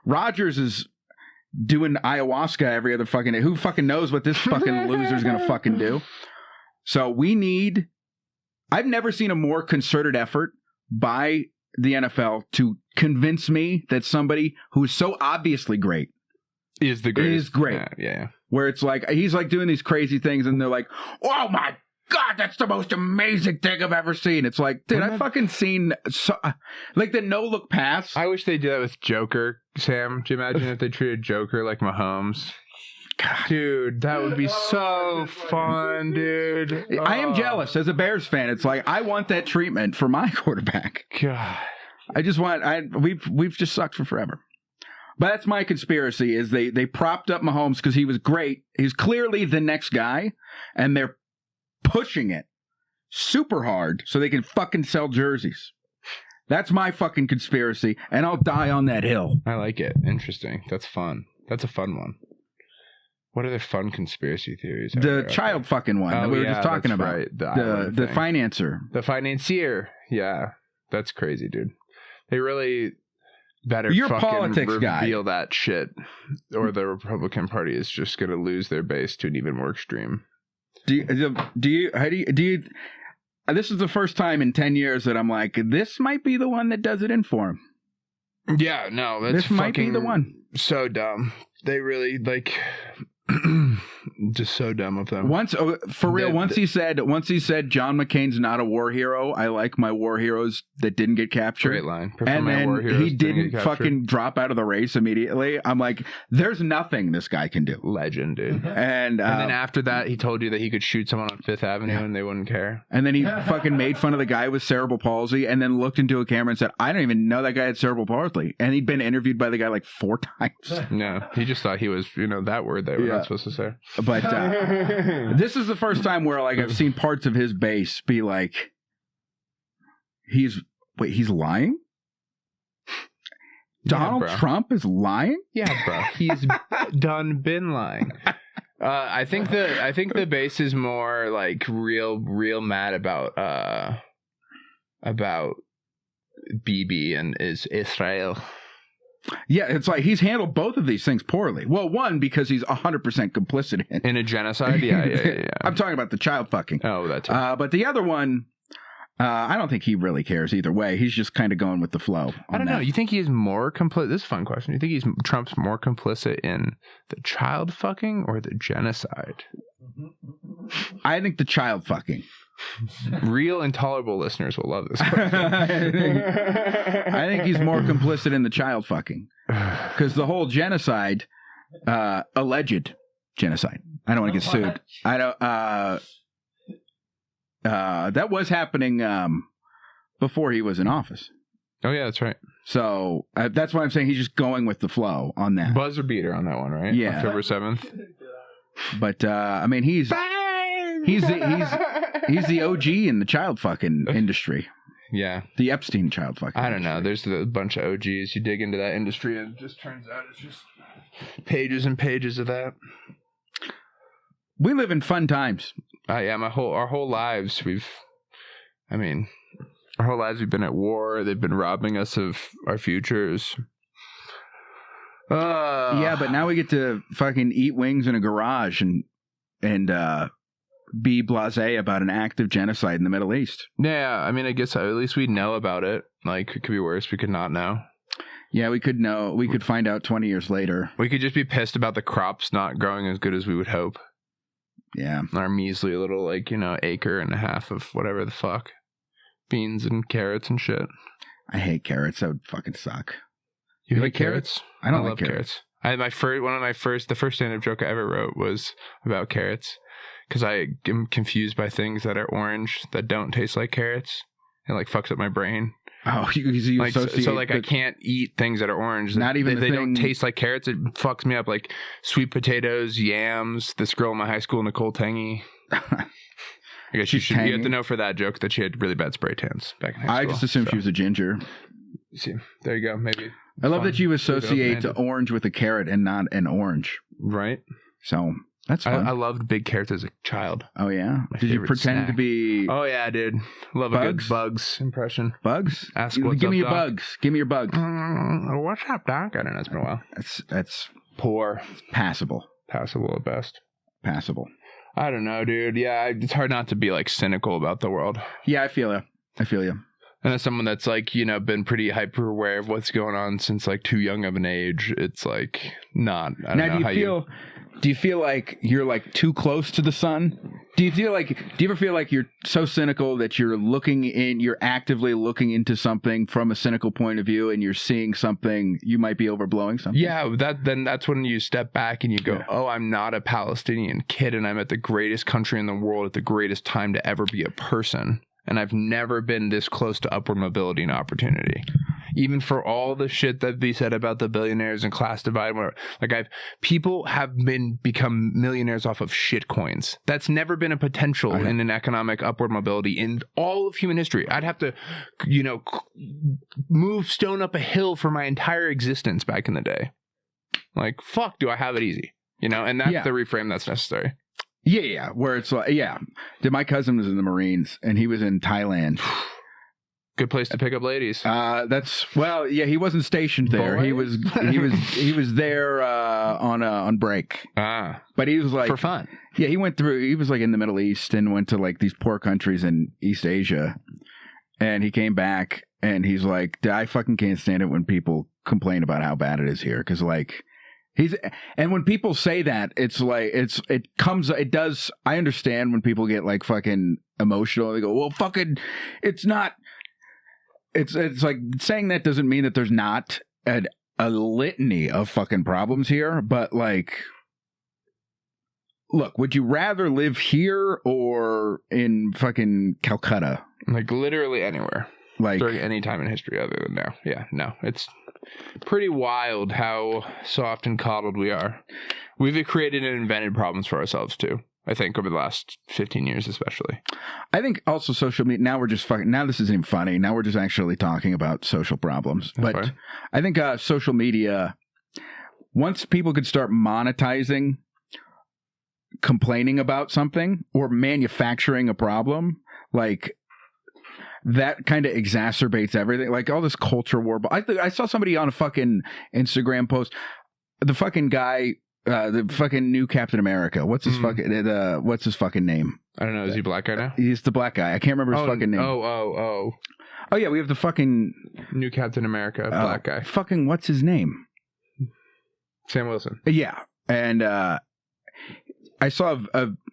Rodgers is doing ayahuasca every other fucking day. Who fucking knows what this fucking loser's gonna fucking do? So I've never seen a more concerted effort by the NFL to convince me that somebody who is so obviously great is the greatest. Is great. Yeah. Where it's like, he's like doing these crazy things and they're like, oh my God, that's the most amazing thing I've ever seen. It's like, dude, I've fucking seen like the no-look pass. I wish they did that with Joker, Sam. Do you imagine if they treated Joker like Mahomes? God. Dude, that would be so fun, dude. I am jealous as a Bears fan. It's like, I want that treatment for my quarterback. God. I just want, we've just sucked for forever. But that's my conspiracy, is they propped up Mahomes because he was great. He's clearly the next guy, and they're pushing it super hard so they can fucking sell jerseys. That's my fucking conspiracy, and I'll die on that hill. I like it. Interesting. That's fun. That's a fun one. What are the fun conspiracy theories? The child fucking one that we were just talking about. Right. The financier. The financier. Yeah. That's crazy, dude. They really better fucking politics reveal guy. That shit, or the Republican Party is just going to lose their base to an even more extreme. Do you this is the first time in 10 years that I'm like, this might be the one that does it in for him. Yeah, no, that's this might be the one. So dumb. They really, like, Just so dumb of them. Once he said John McCain's not a war hero. I like my war heroes that didn't get captured. Great line. And then he didn't fucking drop out of the race immediately. I'm like, there's nothing this guy can do. Legend, dude. And then after that, he told you that he could shoot someone on Fifth Avenue and they wouldn't care. And then he fucking made fun of the guy with cerebral palsy and then looked into a camera and said, I don't even know that guy had cerebral palsy. And he'd been interviewed by the guy like 4 times. No, he just thought he was, that word they were not supposed to say. But this is the first time where like I've seen parts of his base be like, he's lying? Donald Trump is lying? Yeah, bro. He's been lying. I think the base is more like real mad about Bibi and is Israel. Yeah, it's like he's handled both of these things poorly. Well, one, because he's 100% complicit in a genocide. Yeah. I'm talking about the child fucking. Oh, that's but the other one, I don't think he really cares either way. He's just kind of going with the flow. I don't know. You think he's more complicit? This is a fun question. You think Trump's more complicit in the child fucking or the genocide? I think the child fucking. Real intolerable listeners will love this question. I think he's more complicit in the child fucking because the whole genocide, alleged genocide. I don't want to get sued. I don't. That was happening before he was in office. Oh yeah, that's right. So that's why I'm saying he's just going with the flow on that. Buzzer beater on that one, right? Yeah, October 7th. But I mean, he's the OG in the child fucking industry. Yeah. The Epstein child fucking I don't know. industry. There's a bunch of OGs. You dig into that industry and it just turns out it's just pages and pages of that. We live in fun times. Yeah, our whole lives we've been at war. They've been robbing us of our futures. Yeah, but now we get to fucking eat wings in a garage and be blasé about an active genocide in the Middle East. Yeah, I mean, I guess at least we know about it. Like, it could be worse. We could not know. Yeah, we could know. We could find out 20 years later. We could just be pissed about the crops not growing as good as we would hope. Yeah. Our measly little, acre and a half of whatever the fuck. Beans and carrots and shit. I hate carrots. That would fucking suck. You like carrots? I don't like carrots. The first stand-up joke I ever wrote was about carrots. Because I am confused by things that are orange that don't taste like carrots. It fucks up my brain. Oh, you associate I can't eat things that are orange. Not even they don't taste like carrots. It fucks me up. Like sweet potatoes, yams. This girl in my high school, Nicole Tangy. I guess you have to know for that joke that she had really bad spray tans back in high school. I just assumed she was a ginger. See, there you go. Maybe. I love that you associate orange with a carrot and not an orange. Right. So that's fun. I loved big carrots as a child. Oh yeah. Did you pretend to be? Oh yeah, dude. Love a good bugs impression. Bugs? Ask what's Give me up, your Doc. bugs. Give me your bugs. What's up, Doc? I don't know. It's been a while. That's poor. Passable. Passable at best. Passable. I don't know, dude. Yeah, it's hard not to be cynical about the world. Yeah, I feel you. And as someone that's been pretty hyper aware of what's going on since too young of an age, it's not. I don't know do you feel like you're too close to the sun? Do you ever feel like you're so cynical that you're actively looking into something from a cynical point of view and you're seeing something, you might be overblowing something? Yeah, that's when you step back and you go, oh, I'm not a Palestinian kid and I'm at the greatest country in the world at the greatest time to ever be a person. And I've never been this close to upward mobility and opportunity. Even for all the shit that be said about the billionaires and class divide, people have become millionaires off of shit coins. That's never been a potential in an economic upward mobility in all of human history. I'd have to, move stone up a hill for my entire existence back in the day. Fuck, do I have it easy? And that's the reframe that's necessary. Yeah, where it's my cousin was in the Marines and he was in Thailand. Good place to pick up ladies. He wasn't stationed there. Boy. He was there on break. But he was for fun. Yeah, he was in the Middle East and went to these poor countries in East Asia. And he came back and he's like, I fucking can't stand it when people complain about how bad it is here, because And when people say that, it's like it does. I understand when people get like fucking emotional. They go, well, fucking, it's not. It's like saying that doesn't mean that there's not a litany of fucking problems here. But like, look, would you rather live here or in fucking Calcutta? Like literally anywhere. Like during any time in history other than now. Yeah, no, it's pretty wild how soft and coddled we are. We've created and invented problems for ourselves too, I think, over the last 15 years especially. I think also social media, now we're just fucking, now this isn't even funny, now we're just actually talking about social problems. But okay. I think social media, once people could start monetizing complaining about something or manufacturing a problem, like, that kind of exacerbates everything. Like all this culture war. I saw somebody on a fucking Instagram post. The fucking guy, the fucking new Captain America. What's his fucking name? I don't know. Is he black guy now? He's the black guy. I can't remember his fucking name. Oh yeah, we have the fucking new Captain America, black guy. Fucking what's his name? Sam Wilson. Yeah, and I saw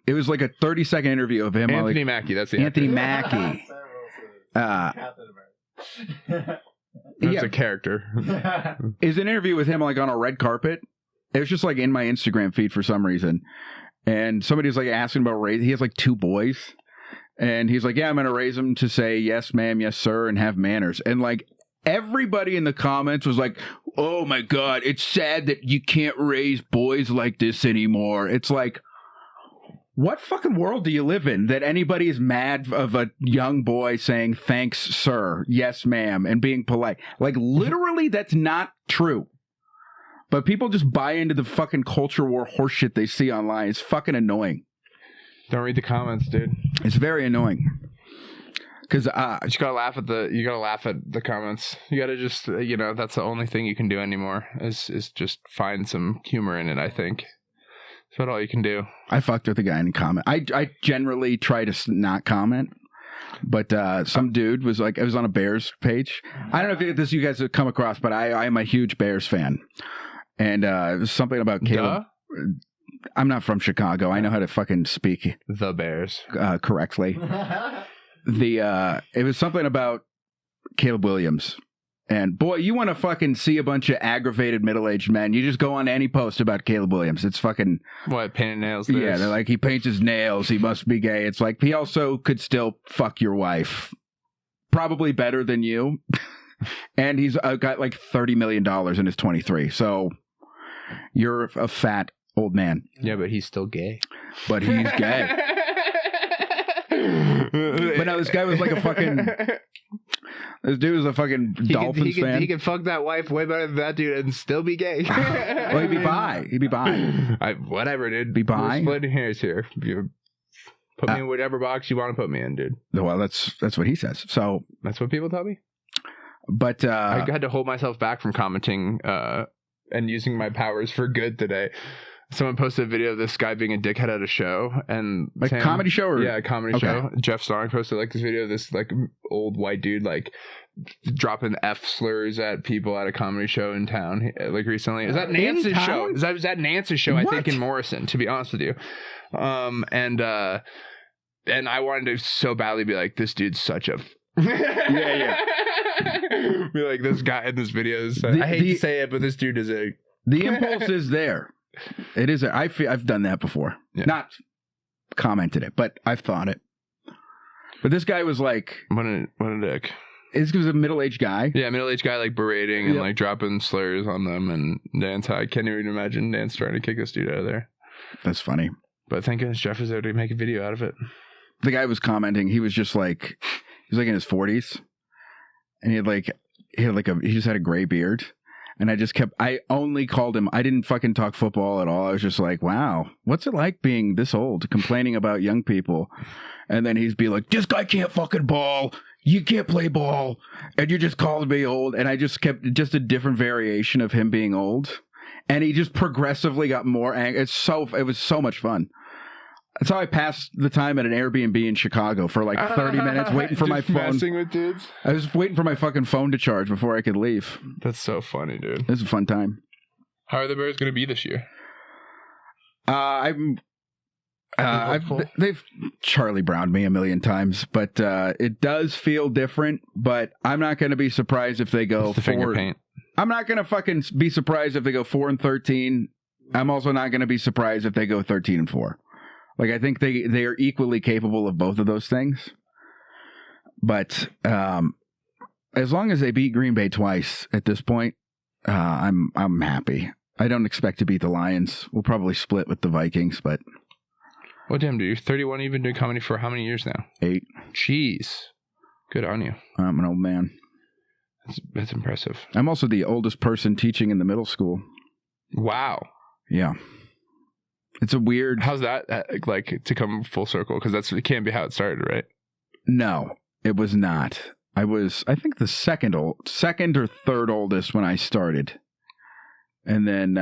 it was like a 30-second interview of him. Anthony Mackie. That's the Anthony Mackie. That's a character. Is an interview with him like on a red carpet. It was just like in my Instagram feed for some reason, and somebody was like asking about raise. He has like 2 boys, and he's like, "Yeah, I'm gonna raise them to say yes, ma'am, yes, sir, and have manners." And like everybody in the comments was like, "Oh my god, it's sad that you can't raise boys like this anymore." It's like, what fucking world do you live in that anybody is mad of a young boy saying, thanks, sir, yes, ma'am, and being polite? Like, literally, that's not true. But people just buy into the fucking culture war horseshit they see online. It's fucking annoying. Don't read the comments, dude. It's very annoying. Because you gotta laugh at the comments. You gotta just, that's the only thing you can do anymore is just find some humor in it, I think. That's about all you can do. I fucked with the guy in the comment. I generally try to not comment, but some dude was like, I was on a Bears page. I don't know if this you guys have come across, but I am a huge Bears fan. And it was something about Caleb. Duh? I'm not from Chicago. I know how to fucking speak the Bears correctly. It was something about Caleb Williams. And boy, you want to fucking see a bunch of aggravated middle-aged men, you just go on any post about Caleb Williams. It's fucking... What, painting nails? Yeah, they're like, he paints his nails, he must be gay. It's like, he also could still fuck your wife. Probably better than you. And he's got like $30 million and is 23. So, you're a fat old man. Yeah, but he's still gay. But he's gay. But no, this guy was like a fucking... This dude was a fucking Dolphins fan. He could fuck that wife way better than that dude and still be gay. Well, he'd be bi. He'd be bi. Whatever, dude. Be bi. We're splitting hairs here. You put me in whatever box you want to put me in, dude. Well, that's what he says. So that's what people tell me. But I had to hold myself back from commenting and using my powers for good today. Someone posted a video of this guy being a dickhead at a show, and like a comedy show, or a comedy show. Jeff Starring posted like this video of this like old white dude like dropping F slurs at people at a comedy show in town like recently. Is that Nance's show? Is that Nance's show? What? I think in Morrison, to be honest with you. And I wanted to so badly be like, this dude's such a yeah. Be like, this guy in this video is I hate to say it, but this dude is a the impulse is there. It is. I've done that before. Yeah. Not commented it, but I've thought it. But this guy was like, what a dick. This was a middle-aged guy. Yeah, middle-aged guy like berating and like dropping slurs on them, and Dan's. I can't even imagine Dan's trying to kick this dude out of there. That's funny. But thank goodness Jeff was there to make a video out of it. The guy was commenting. He was just like, he was like in his 40s, and he just had a gray beard. And I only called him, I didn't fucking talk football at all. I was just like, wow, what's it like being this old, complaining about young people? And then he'd be like, this guy can't fucking ball. You can't play ball. And you just called me old. And I just kept just a different variation of him being old. And he just progressively got more angry. It was so much fun. That's how I passed the time at an Airbnb in Chicago for like 30 minutes waiting for my phone. Messing with dudes? I was waiting for my fucking phone to charge before I could leave. That's so funny, dude. It was a fun time. How are the Bears going to be this year? They've Charlie Browned me a million times, but it does feel different. But I'm not going to be surprised if they go the finger paint. I'm not going to fucking be surprised if they go 4-13. I'm also not going to be surprised if they go 13-4. Like, I think they are equally capable of both of those things. But as long as they beat Green Bay twice at this point, I'm happy. I don't expect to beat the Lions. We'll probably split with the Vikings, but... What damn, dude? You're 31, you've been doing comedy for how many years now? 8. Jeez. Good on you. I'm an old man. That's impressive. I'm also the oldest person teaching in the middle school. Wow. Yeah. It's a weird... How's that, like, to come full circle? Because it can't be how it started, right? No, it was not. I was, I think, the second or third oldest when I started. And then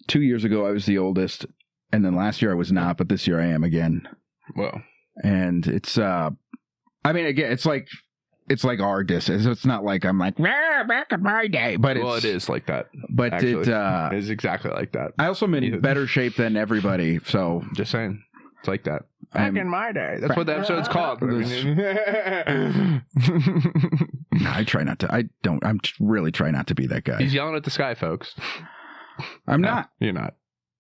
2 years ago, I was the oldest. And then last year I was not, but this year I am again. Well, and it's, I mean, again, it's like our distance. It's not like I'm like, back in my day, but it is like that. But actually. It is exactly like that. I also am in better shape than everybody, so just saying, it's like that. Back in my day. That's what the episode's called. I try not to. I'm really trying not to be that guy. He's yelling at the sky, folks. I'm not. You're not.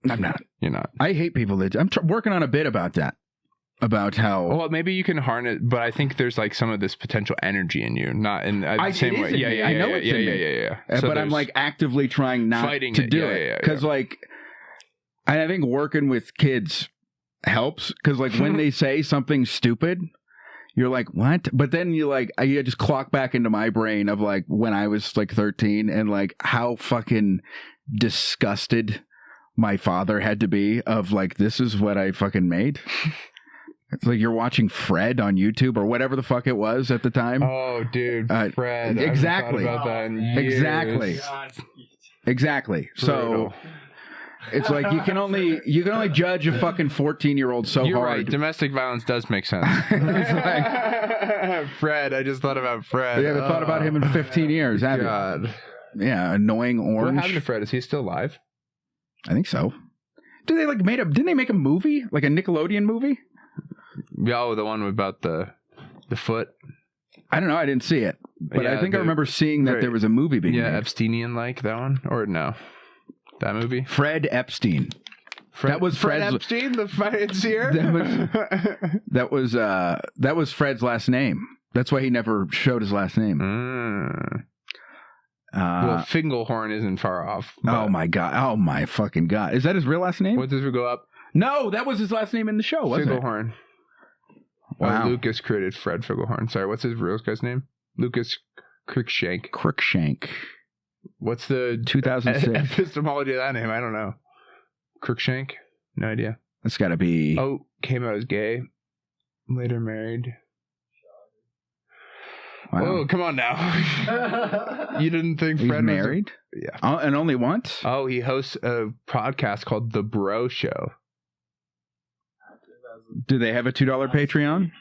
I'm not. You're not. I hate people that... I'm working on a bit about that. About how... Well, maybe you can harness... But I think there's like some of this potential energy in you. Not in the same way. Yeah. I know it's in me. Yeah. So but I'm like actively trying not to do it. Because like... And I think working with kids helps. Because like when they say something stupid... You're like, what? But then you just clock back into my brain of like when I was like 13 and like how fucking disgusted my father had to be of like, this is what I fucking made. It's like you're watching Fred on YouTube or whatever the fuck it was at the time. Oh, dude, Fred. Exactly. I haven't thought about that in years. Exactly. So it's like you can only judge a fucking 14-year-old so You're hard. Right. Domestic violence does make sense. Fred. I just thought about Fred. We haven't thought about him in 15 years, have you? Yeah, annoying orange. What happened to Fred? Is he still alive? I think so. Didn't they make a movie? Like a Nickelodeon movie? Oh, the one about the foot? I don't know. I didn't see it. But I think I remember seeing that there was a movie being made. Yeah, Epsteinian-like, that one? Or no? That movie? Fred Epstein. That was Fred Epstein, the financier? That was Fred's last name. That's why he never showed his last name. Well, Fingelhorn isn't far off. Oh my god! Oh my fucking god! Is that his real last name? What does it go up? No, that was his last name in the show, wasn't Fingelhorn. it? Wow. Lucas created Fred Fingelhorn. Sorry, what's his real guy's name? Lucas Cruikshank. What's the 2006 epistemology of that name? I don't know. Cruikshank? No idea. That's got to be. Oh, came out as gay. Later married. Wow. Oh, come on now. You didn't think He's Fred married? Yeah. And only once? Oh, he hosts a podcast called The Bro Show. Do they have a $2 Patreon?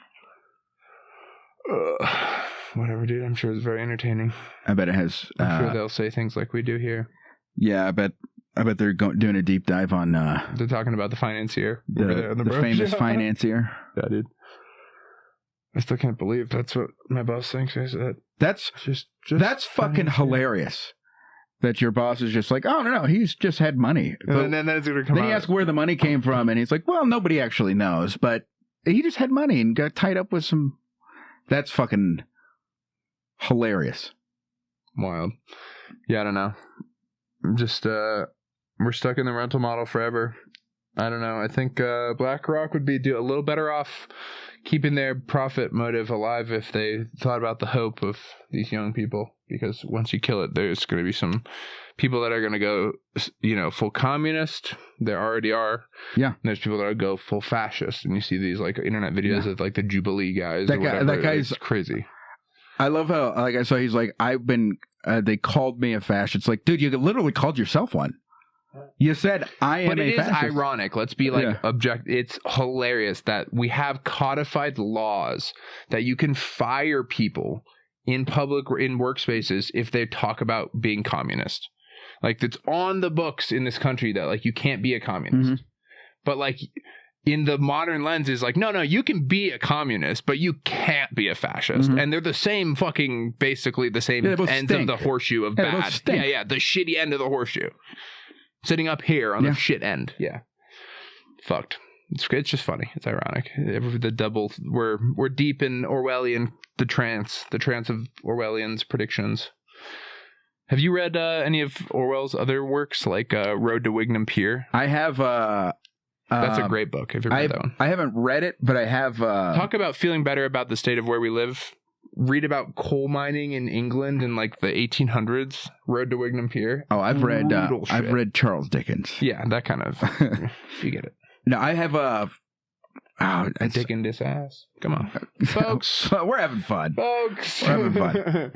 Whatever, dude. I'm sure it's very entertaining. I bet it has. I'm sure they'll say things like we do here. Yeah, I bet they're doing a deep dive on... they're talking about the financier. The famous financier. Yeah, dude. I still can't believe that's what my boss thinks. I said that's fucking hilarious. That your boss is just like, oh no, he's just had money. And then it's gonna come out. Then he asks where the money came from, and he's like, well, nobody actually knows, but he just had money and got tied up with some. That's fucking hilarious. Wild. Yeah, I don't know. Just we're stuck in the rental model forever. I don't know. I think BlackRock would be a little better off keeping their profit motive alive if they thought about the hope of these young people. Because once you kill it, there's going to be some people that are going to go, full communist. There already are. Yeah. And there's people that are go full fascist. And you see these like internet videos of like the Jubilee guys. That guy's crazy. I love how, like I saw, he's like, they called me a fascist. It's like, dude, you literally called yourself one. You said I am a fascist. But it is ironic. Let's be object. It's hilarious that we have codified laws that you can fire people in public or in workspaces if they talk about being communist. Like, it's on the books in this country that, like, you can't be a communist. Mhm. But, like, in the modern lens is like, no, you can be a communist, but you can't be a fascist. Mhm. And they're the same fucking, basically the same Yeah, they both ends of stink. the horseshoe of Yeah, they both bad. stink. Yeah, the shitty end of the horseshoe. Sitting up here on Yeah. the shit end. Yeah. Fucked. It's just funny. It's ironic. The double, we're deep in Orwellian, the trance of Orwellian's predictions. Have you read any of Orwell's other works, like Road to Wignum Pier? I have. That's a great book. Have you read that one? I haven't read it, but I have. Talk about feeling better about the state of where we live. Read about coal mining in England in like the 1800s. Road to Wignum Pier. Oh, I've read. Brutal shit. I've read Charles Dickens. Yeah, that kind of. You get it. No, I have Dickens this ass. Come on, folks. We're having fun. Folks, We're having fun.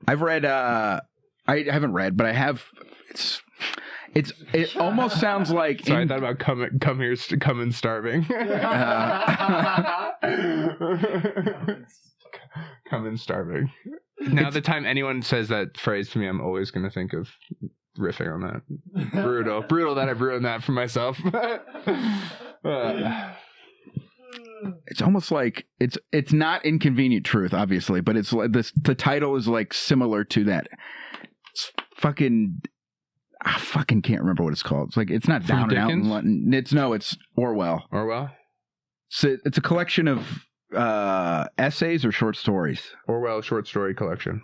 I've read. I haven't read, but I have. It almost sounds like. Sorry, I thought about come and starving. Come and starving. Now, the time anyone says that phrase to me, I'm always going to think of riffing on that. Brutal that I've ruined that for myself. It's almost like it's not Inconvenient Truth, obviously, but it's like this. The title is like similar to that. It's fucking. I fucking can't remember what it's called. It's like it's not Down and Out in London. It's Orwell. Orwell. So it's a collection of essays or short stories. Orwell short story collection.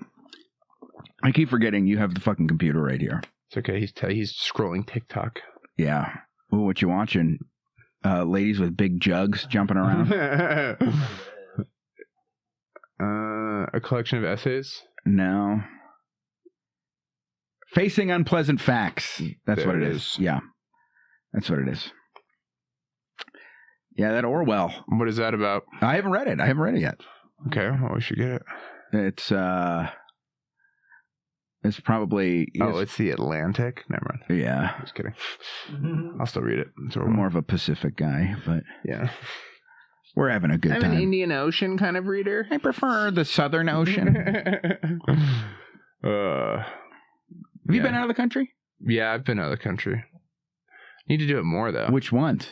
I keep forgetting you have the fucking computer right here. It's okay. He's scrolling TikTok. Yeah. Ooh, what you watching? Ladies with big jugs jumping around. A collection of essays. No. Facing Unpleasant Facts. That's There what it it is. Yeah. That's what it is. Yeah, that Orwell. What is that about? I haven't read it yet. Okay, well, we should get it. It's probably it's the Atlantic. Never mind. Yeah. Just kidding. I'll still read it. I'm more of a Pacific guy, but yeah, we're having a good time. I'm an Indian Ocean kind of reader. I prefer the Southern Ocean. Have you been out of the country? Yeah, I've been out of the country. Need to do it more though. Which ones?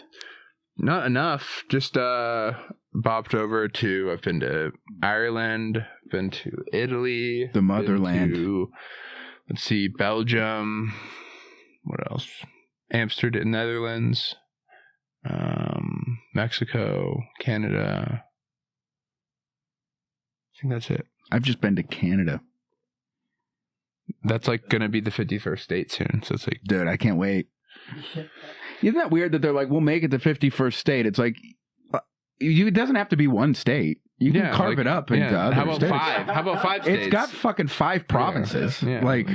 Not enough. Just bopped over to. I've been to Ireland. Been to Italy. The motherland. Let's see, Belgium. What else? Amsterdam, Netherlands. Mexico, Canada. I think that's it. I've just been to Canada. That's like gonna be the 51st state soon. So it's like, dude, I can't wait. Isn't that weird that they're like, we'll make it the 51st state? It's like, it doesn't have to be one state. You can carve it up into other How about states. 5? How about 5 states? It's got fucking 5 provinces. Yeah. Like,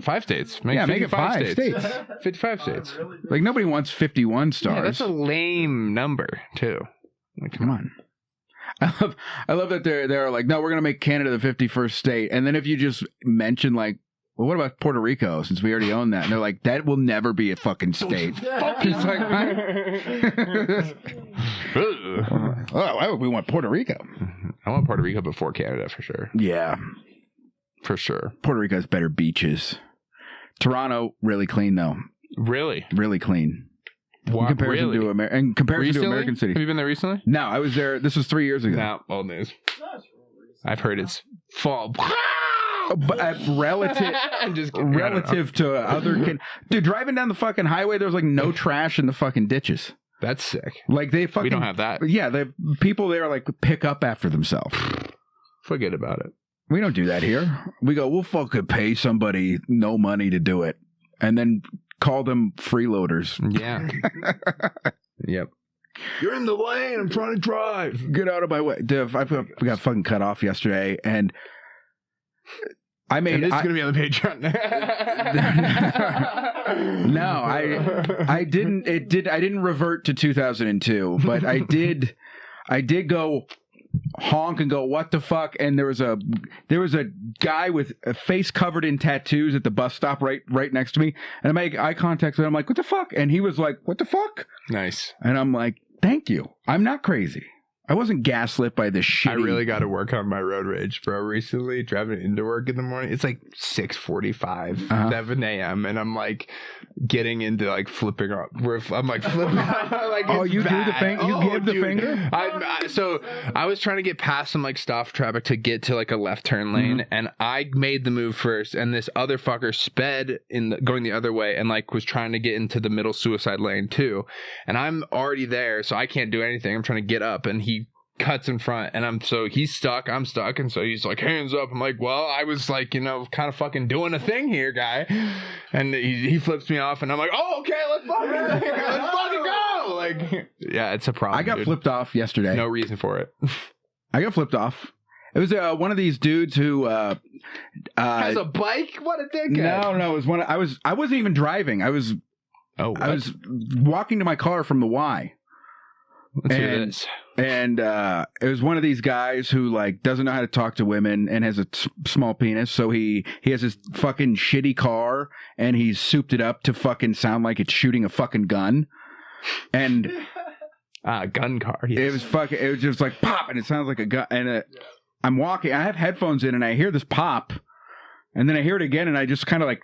5 states. Make it 5 states. 55 states. Like, nobody wants 51 stars. Yeah, that's a lame number too. Like, come on. I love that they're like, no, we're gonna make Canada the 51st state, and then if you just mention like, well, what about Puerto Rico, since we already own that? And they're like, that will never be a fucking state. It's like, why would we want Puerto Rico? I want Puerto Rico before Canada for sure. Yeah. For sure. Puerto Rico has better beaches. Toronto, really clean though. Really? Really clean. Wow, in comparison to American City. Have you been there recently? No, I was there. This was 3 years ago. No, old news. I've heard it's fall. But relative to other dude, driving down the fucking highway, there's like no trash in the fucking ditches. That's sick. Like they fucking, we don't have that. Yeah, the people there like pick up after themselves. Forget about it. We don't do that here. We go, we'll fucking pay somebody no money to do it, and then call them freeloaders. Yeah. Yep. You're in the lane. I'm trying to drive. Get out of my way. Dude, I got fucking cut off yesterday, and I made. This is gonna be on the Patreon. No, I didn't. I didn't revert to 2002, but I did go honk and go, what the fuck? And there was a guy with a face covered in tattoos at the bus stop right next to me, and I make eye contact with him. I'm like, what the fuck? And he was like, what the fuck? Nice. And I'm like, thank you. I'm not crazy. I wasn't gaslit by the shitty. I really got to work on my road rage, bro. Recently, driving into work in the morning, it's like 6:45, 7 a.m., and I'm like getting into like flipping up. I'm like flipping up. Like, oh, you bad. Do the finger? You give the finger? So I was trying to get past some like stop traffic to get to like a left turn lane, and I made the move first, and this other fucker sped going the other way and like was trying to get into the middle suicide lane too, and I'm already there, so I can't do anything. I'm trying to get up, and he cuts in front, and he's stuck, I'm stuck, and so he's like, hands up. I'm like, well, I was like, kind of fucking doing a thing here, guy. And he flips me off, and I'm like, oh, okay, let's fucking go. Like, yeah, it's a problem. I got flipped off yesterday. No reason for it. I got flipped off. It was one of these dudes who has a bike. What a dickhead! No, it was one. I wasn't even driving. I was walking to my car from the Y. Let's hear this. And it was one of these guys who like doesn't know how to talk to women and has a small penis, so he has this fucking shitty car and he's souped it up to fucking sound like it's shooting a fucking gun. And gun car. Yes. It was just like pop, and it sounds like a gun. And I'm walking. I have headphones in, and I hear this pop, and then I hear it again, and I just kind of like.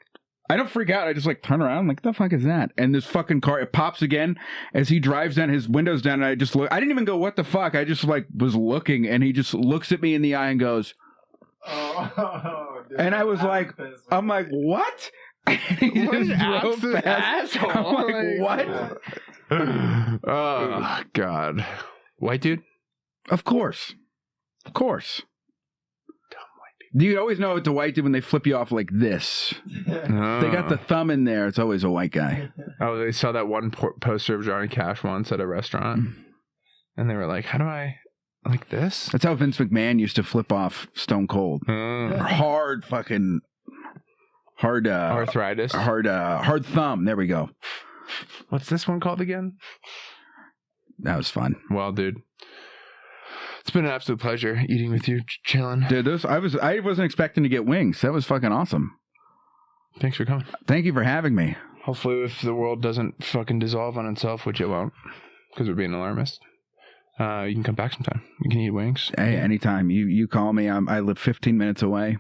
I don't freak out. I just like turn around. I'm like, the fuck is that? And this fucking car, it pops again as he drives down, his windows down, and I just look. I didn't even go, what the fuck? I just like was looking, and he just looks at me in the eye and goes, oh, dude, and I was like, I'm like, what? And he just drove past. I'm like, what? Oh, God. White dude? Of course. Of course. You always know it's a white dude when they flip you off like this. They got the thumb in there. It's always a white guy. Oh, they saw that one poster of Johnny Cash once at a restaurant. And they were like, how do I, like this? That's how Vince McMahon used to flip off Stone Cold. Hard fucking, hard. Arthritis. Hard thumb. There we go. What's this one called again? That was fun. Well, dude. It's been an absolute pleasure eating with you, chilling. Dude, I wasn't expecting to get wings. That was fucking awesome. Thanks for coming. Thank you for having me. Hopefully, if the world doesn't fucking dissolve on itself, which it won't, because we're being alarmist, you can come back sometime. You can eat wings. Hey, anytime. You call me. I live 15 minutes away.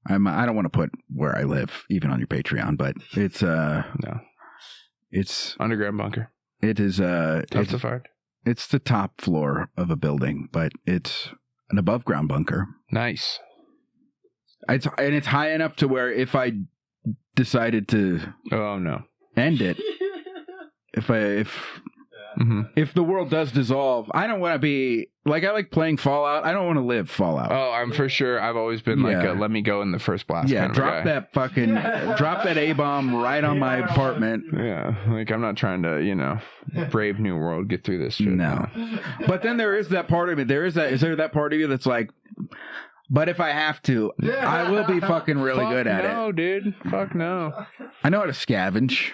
I don't want to put where I live, even on your Patreon, but it's no. It's underground bunker. It is Testified. It's the top floor of a building, but it's an above ground bunker. Nice. It's high enough to where if I decided to end it, if the world does dissolve, I don't want to be like, I like playing Fallout. I don't want to live Fallout. Oh, I'm for sure. I've always been like a let me go in the first blast. Yeah, kind of drop that A-bomb right on my apartment. Yeah, like I'm not trying to, brave new world, get through this shit. No. But then there is that part of me. Is there that part of you that's like, but if I have to, I will be fucking really good at it. No, dude. Fuck no. I know how to scavenge.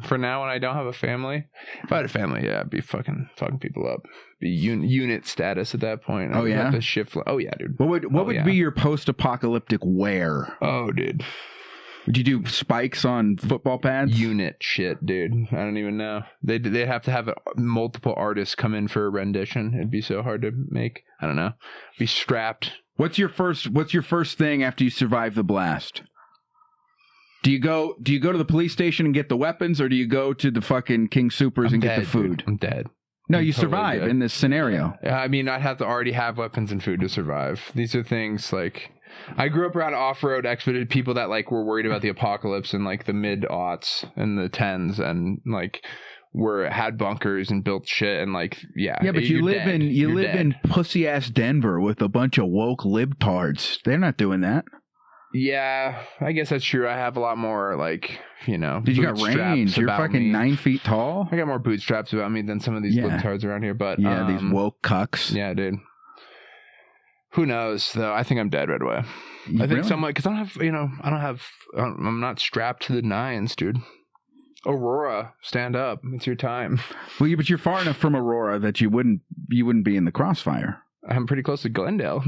For now, when I don't have a family. If I had a family, yeah, I'd be fucking people up. Be unit status at that point. Oh, yeah? Have to shift. Oh, yeah, dude. What would be your post-apocalyptic wear? Oh, dude. Would you do spikes on football pads? Unit shit, dude. I don't even know. They'd have to have multiple artists come in for a rendition. It'd be so hard to make. I don't know. Be strapped. What's your first thing after you survive the blast? Do you go to the police station and get the weapons, or do you go to the fucking King Supers and get the food? Dude. I'm dead. No, you totally survive in this scenario. I mean, I'd have to already have weapons and food to survive. These are things like, I grew up around off-road expedited people that like were worried about the apocalypse in like the mid-aughts and the 10s, and like had bunkers and built shit, and like but you live in pussy ass Denver with a bunch of woke libtards. They're not doing that. Yeah, I guess that's true. I have a lot more like, Did you got range? You're fucking 9 feet tall. I got more bootstraps about me than some of these libtards around here, but these woke cucks. Yeah, dude. Who knows though? I think I'm dead right away. I think someone, because I'm not strapped to the 9s, dude. Aurora, stand up. It's your time. Well, but you're far enough from Aurora that you wouldn't be in the crossfire. I'm pretty close to Glendale.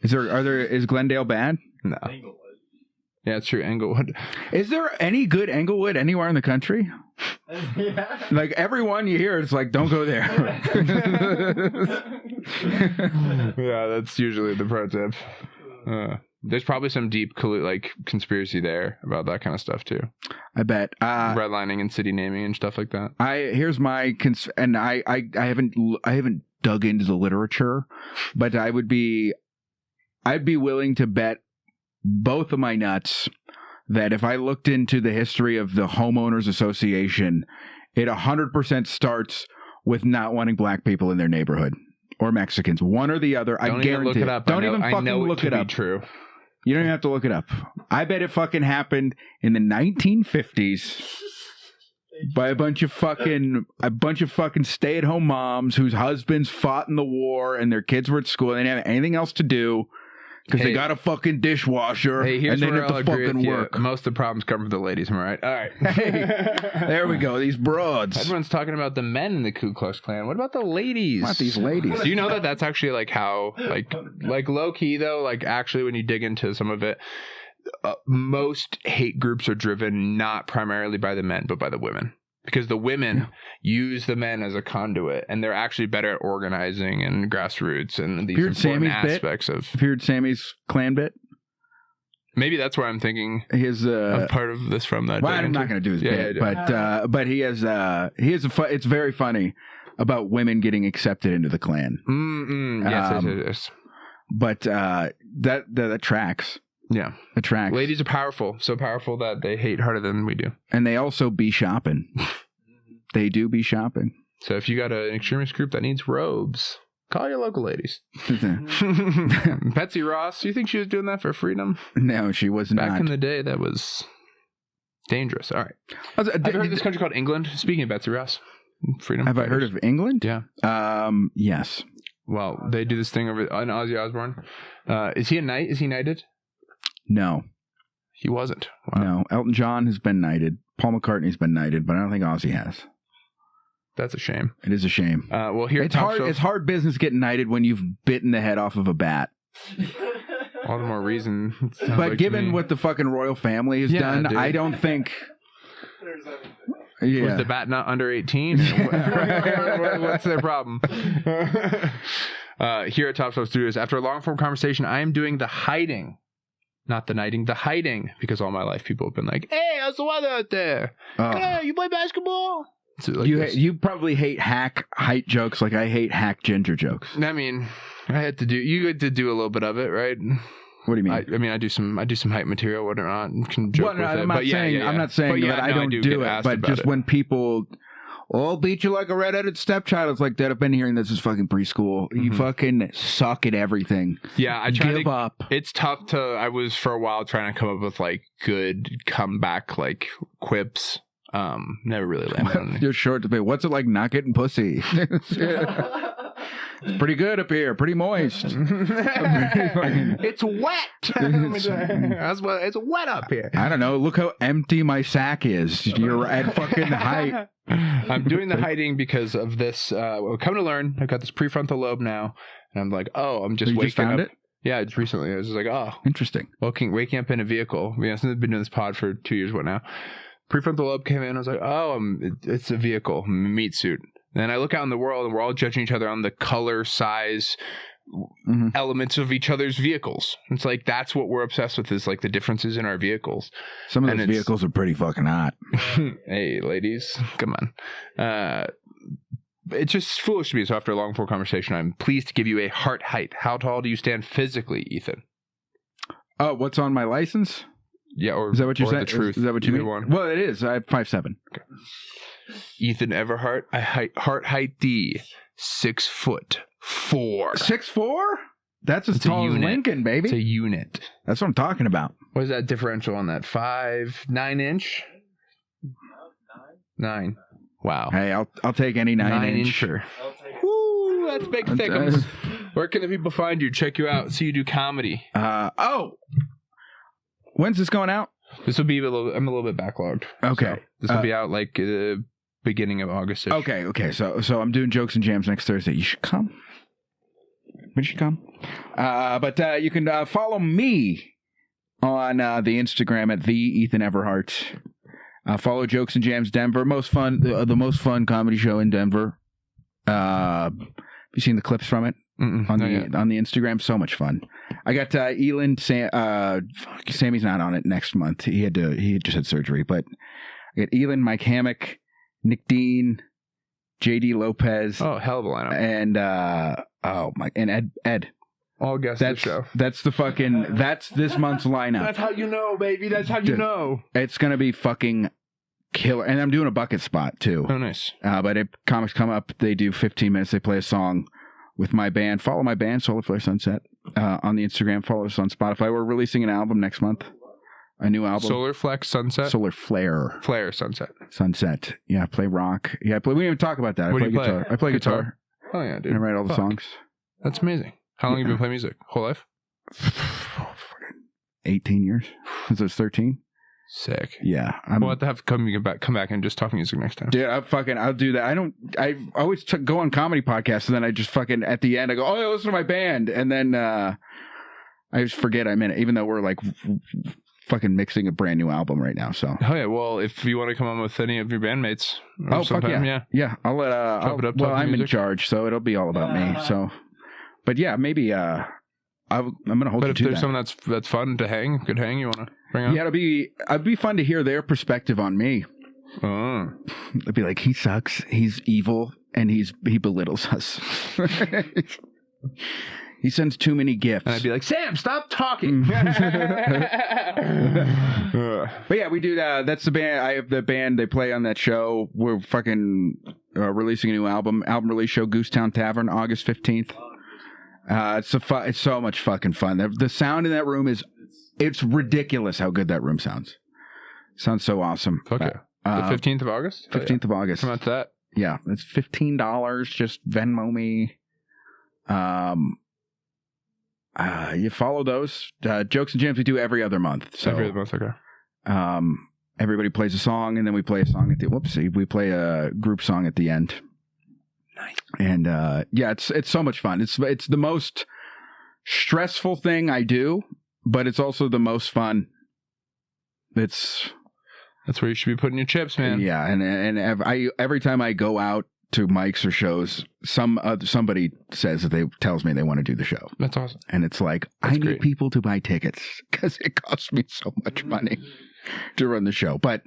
Is Glendale bad? No. Yeah, it's true. Englewood. Is there any good Englewood anywhere in the country? Like everyone you hear, it's like, don't go there. Yeah, that's usually the pro tip. There's probably some deep conspiracy there about that kind of stuff too. I bet. Redlining and city naming and stuff like that. Here's my and I haven't dug into the literature, but I'd be willing to bet both of my nuts that if I looked into the history of the homeowners association, it 100% starts with not wanting black people in their neighborhood or Mexicans, one or the other. I guarantee. Look it up. Don't even fucking look it up. True. You don't even have to look it up. I bet it fucking happened in the 1950s by a bunch of fucking stay-at-home moms whose husbands fought in the war and their kids were at school and they didn't have anything else to do because they got a fucking dishwasher and they didn't have to fucking work. Most of the problems come from the ladies, am I right? All right. Hey, there we go. These broads. Everyone's talking about the men in the Ku Klux Klan. What about the ladies? Not these ladies. Do you know that that's actually like how, like low key though, like actually when you dig into some of it, most hate groups are driven not primarily by the men, but by the women. Because the women use the men as a conduit, and they're actually better at organizing and grassroots and these important aspects of. Have you heard Sammy's Klan bit? Maybe that's where I'm thinking his of part of this from that. Well, I'm not going to do his bit, but he has it's very funny about women getting accepted into the Klan. Yes. But that tracks. Yeah. It tracks. Ladies are powerful. So powerful that they hate harder than we do. And they also be shopping. They do be shopping. So if you got an extremist group that needs robes, call your local ladies. Betsy Ross, do you think she was doing that for freedom? No, she was not. Back in the day, that was dangerous. All right. Have you heard of this country called England? Speaking of Betsy Ross. Freedom. Have I heard of England? Yeah. Yes. Well, they do this thing over on Ozzy Osbourne. Is he a knight? Is he knighted? No. He wasn't. Wow. No. Elton John has been knighted. Paul McCartney's been knighted, but I don't think Ozzy has. That's a shame. It is a shame. Well, here it's hard. It's hard business getting knighted when you've bitten the head off of a bat. All the more reason. But like given what the fucking royal family has done, dude. I don't think. Was the bat not under 18? What's their problem? Here at Top Shelf Studios, after a long form conversation, I am doing the hiding. Not the knighting, the hiding. Because all my life people have been like, hey, how's the weather out there? Hey, you play basketball? So like you probably hate height jokes like I hate hack ginger jokes. I mean, you had to do a little bit of it, right? What do you mean? I do some height material, whatnot, and can joke with it. I'm not saying that I don't do it, but just when people beat you like a redheaded stepchild, it's like, Dad, I've been hearing this since fucking preschool. Mm-hmm. You fucking suck at everything. Yeah, I try to give up. It's tough to. I was for a while trying to come up with like good comeback like quips. Never really landed on it. You're short to pay. What's it like not getting pussy? It's pretty good up here. Pretty moist. It's wet. It's wet up here. I don't know. Look how empty my sack is. You're at fucking height. I'm doing the hiding because of this. Come to learn, I've got this prefrontal lobe now, and I'm like, I'm just waking found up. It? Yeah, just recently. I was just like, interesting. Waking up in a vehicle. I've been doing this pod for 2 years. What now? Prefrontal lobe came in. I was like, it's a vehicle, meat suit. Then I look out in the world, and we're all judging each other on the color, size, elements of each other's vehicles. It's like that's what we're obsessed with is like the differences in our vehicles. Some of those vehicles are pretty fucking hot. Hey, ladies, come on. It's just foolish to me. So after a long form conversation, I'm pleased to give you a heart height. How tall do you stand physically, Ethan? Oh, what's on my license? Yeah, or is that what you're saying? The truth? Is that what you mean? One. Well, it is. I have 5'7". Okay. Ethan Everhart, heart height D, 6'4". 6'4"? That's as tall as Lincoln, baby. It's a unit. That's what I'm talking about. What is that differential on that? 9 inch? 9. Wow. Hey, I'll take any 9 incher. Woo, that's big thickums. Where can the people find you? Check you out. See you do comedy. When's this going out? This will be I'm a little bit backlogged. Okay. So this will be out like beginning of August. Okay. So I'm doing jokes and jams next Thursday. You should come. You should come. But you can follow me on the Instagram at the Ethan Everhart. Follow Jokes and Jams Denver. The most fun comedy show in Denver. Have you seen the clips from it on the Instagram? So much fun. I got Elin. Sammy's not on it next month. He just had surgery. But I got Elin, Mike Hammock, Nick Dean, JD Lopez. Oh, hell of a lineup. And Ed. All guests of the show. That's this month's lineup. That's how you know, baby. That's how you know. It's gonna be fucking killer. And I'm doing a bucket spot too. Oh, nice. But if comics come up, they do 15 minutes. They play a song with my band. Follow my band, Solar Flare Sunset, on the Instagram. Follow us on Spotify. We're releasing an album next month. A new album. Solar Flex Sunset? Solar Flare. Flare Sunset. Sunset. Yeah, I play rock. Yeah, we didn't even talk about that. What I play guitar. I play guitar. Oh, yeah, dude. And I write all the songs. That's amazing. How long have you been playing music? Whole life? 18 years. Since I was 13. Sick. Yeah. We'll have to come back and just talk music next time. Dude, I'll do that. I always go on comedy podcasts and then I just fucking, at the end, I go, oh, yeah, listen to my band. And then I just forget I'm in it, even though we're like fucking mixing a brand new album right now. So. Oh, yeah. Well, if you want to come on with any of your bandmates. Oh, fuck yeah. Yeah. I'll let, I'm in charge, so it'll be all about me. So, but yeah, maybe, I'm going to hold you to that. But if there's someone that's fun to good hang, you want to bring on? Yeah, it'd be fun to hear their perspective on me. Oh. It'd be like, he sucks, he's evil, and he belittles us. He sends too many gifts. And I'd be like, Sam, stop talking. But yeah, we do that. That's the band. I have the band. They play on that show. We're fucking releasing a new album release show, Goosetown Tavern, August 15th. It's so much fucking fun. The sound in that room it's ridiculous how good that room sounds. Sounds so awesome. Okay. The 15th of August? 15th of August. Come out to that. Yeah. It's $15. Just Venmo me. You follow those. Jokes and Jams we do every other month. So, every other month, okay. Everybody plays a song and then we play a song at the we play a group song at the end. Nice. And yeah, it's so much fun. It's the most stressful thing I do, but it's also the most fun. That's where you should be putting your chips, man. Yeah, and every time I go out to mics or shows, somebody tells me they want to do the show. That's awesome. And it's like, I need people to buy tickets because it costs me so much money to run the show. But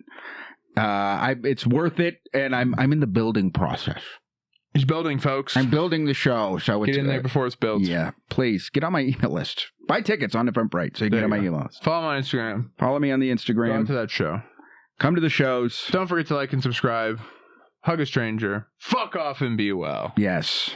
it's worth it, and I'm in the building process. He's building, folks. I'm building the show. So get in there before it's built. Yeah, please get on my email list. Buy tickets on Eventbrite so you can get on my email list. Follow me on Instagram. Follow me on the Instagram. Go to that show. Come to the shows. Don't forget to like and subscribe. Hug a stranger. Fuck off and be well. Yes.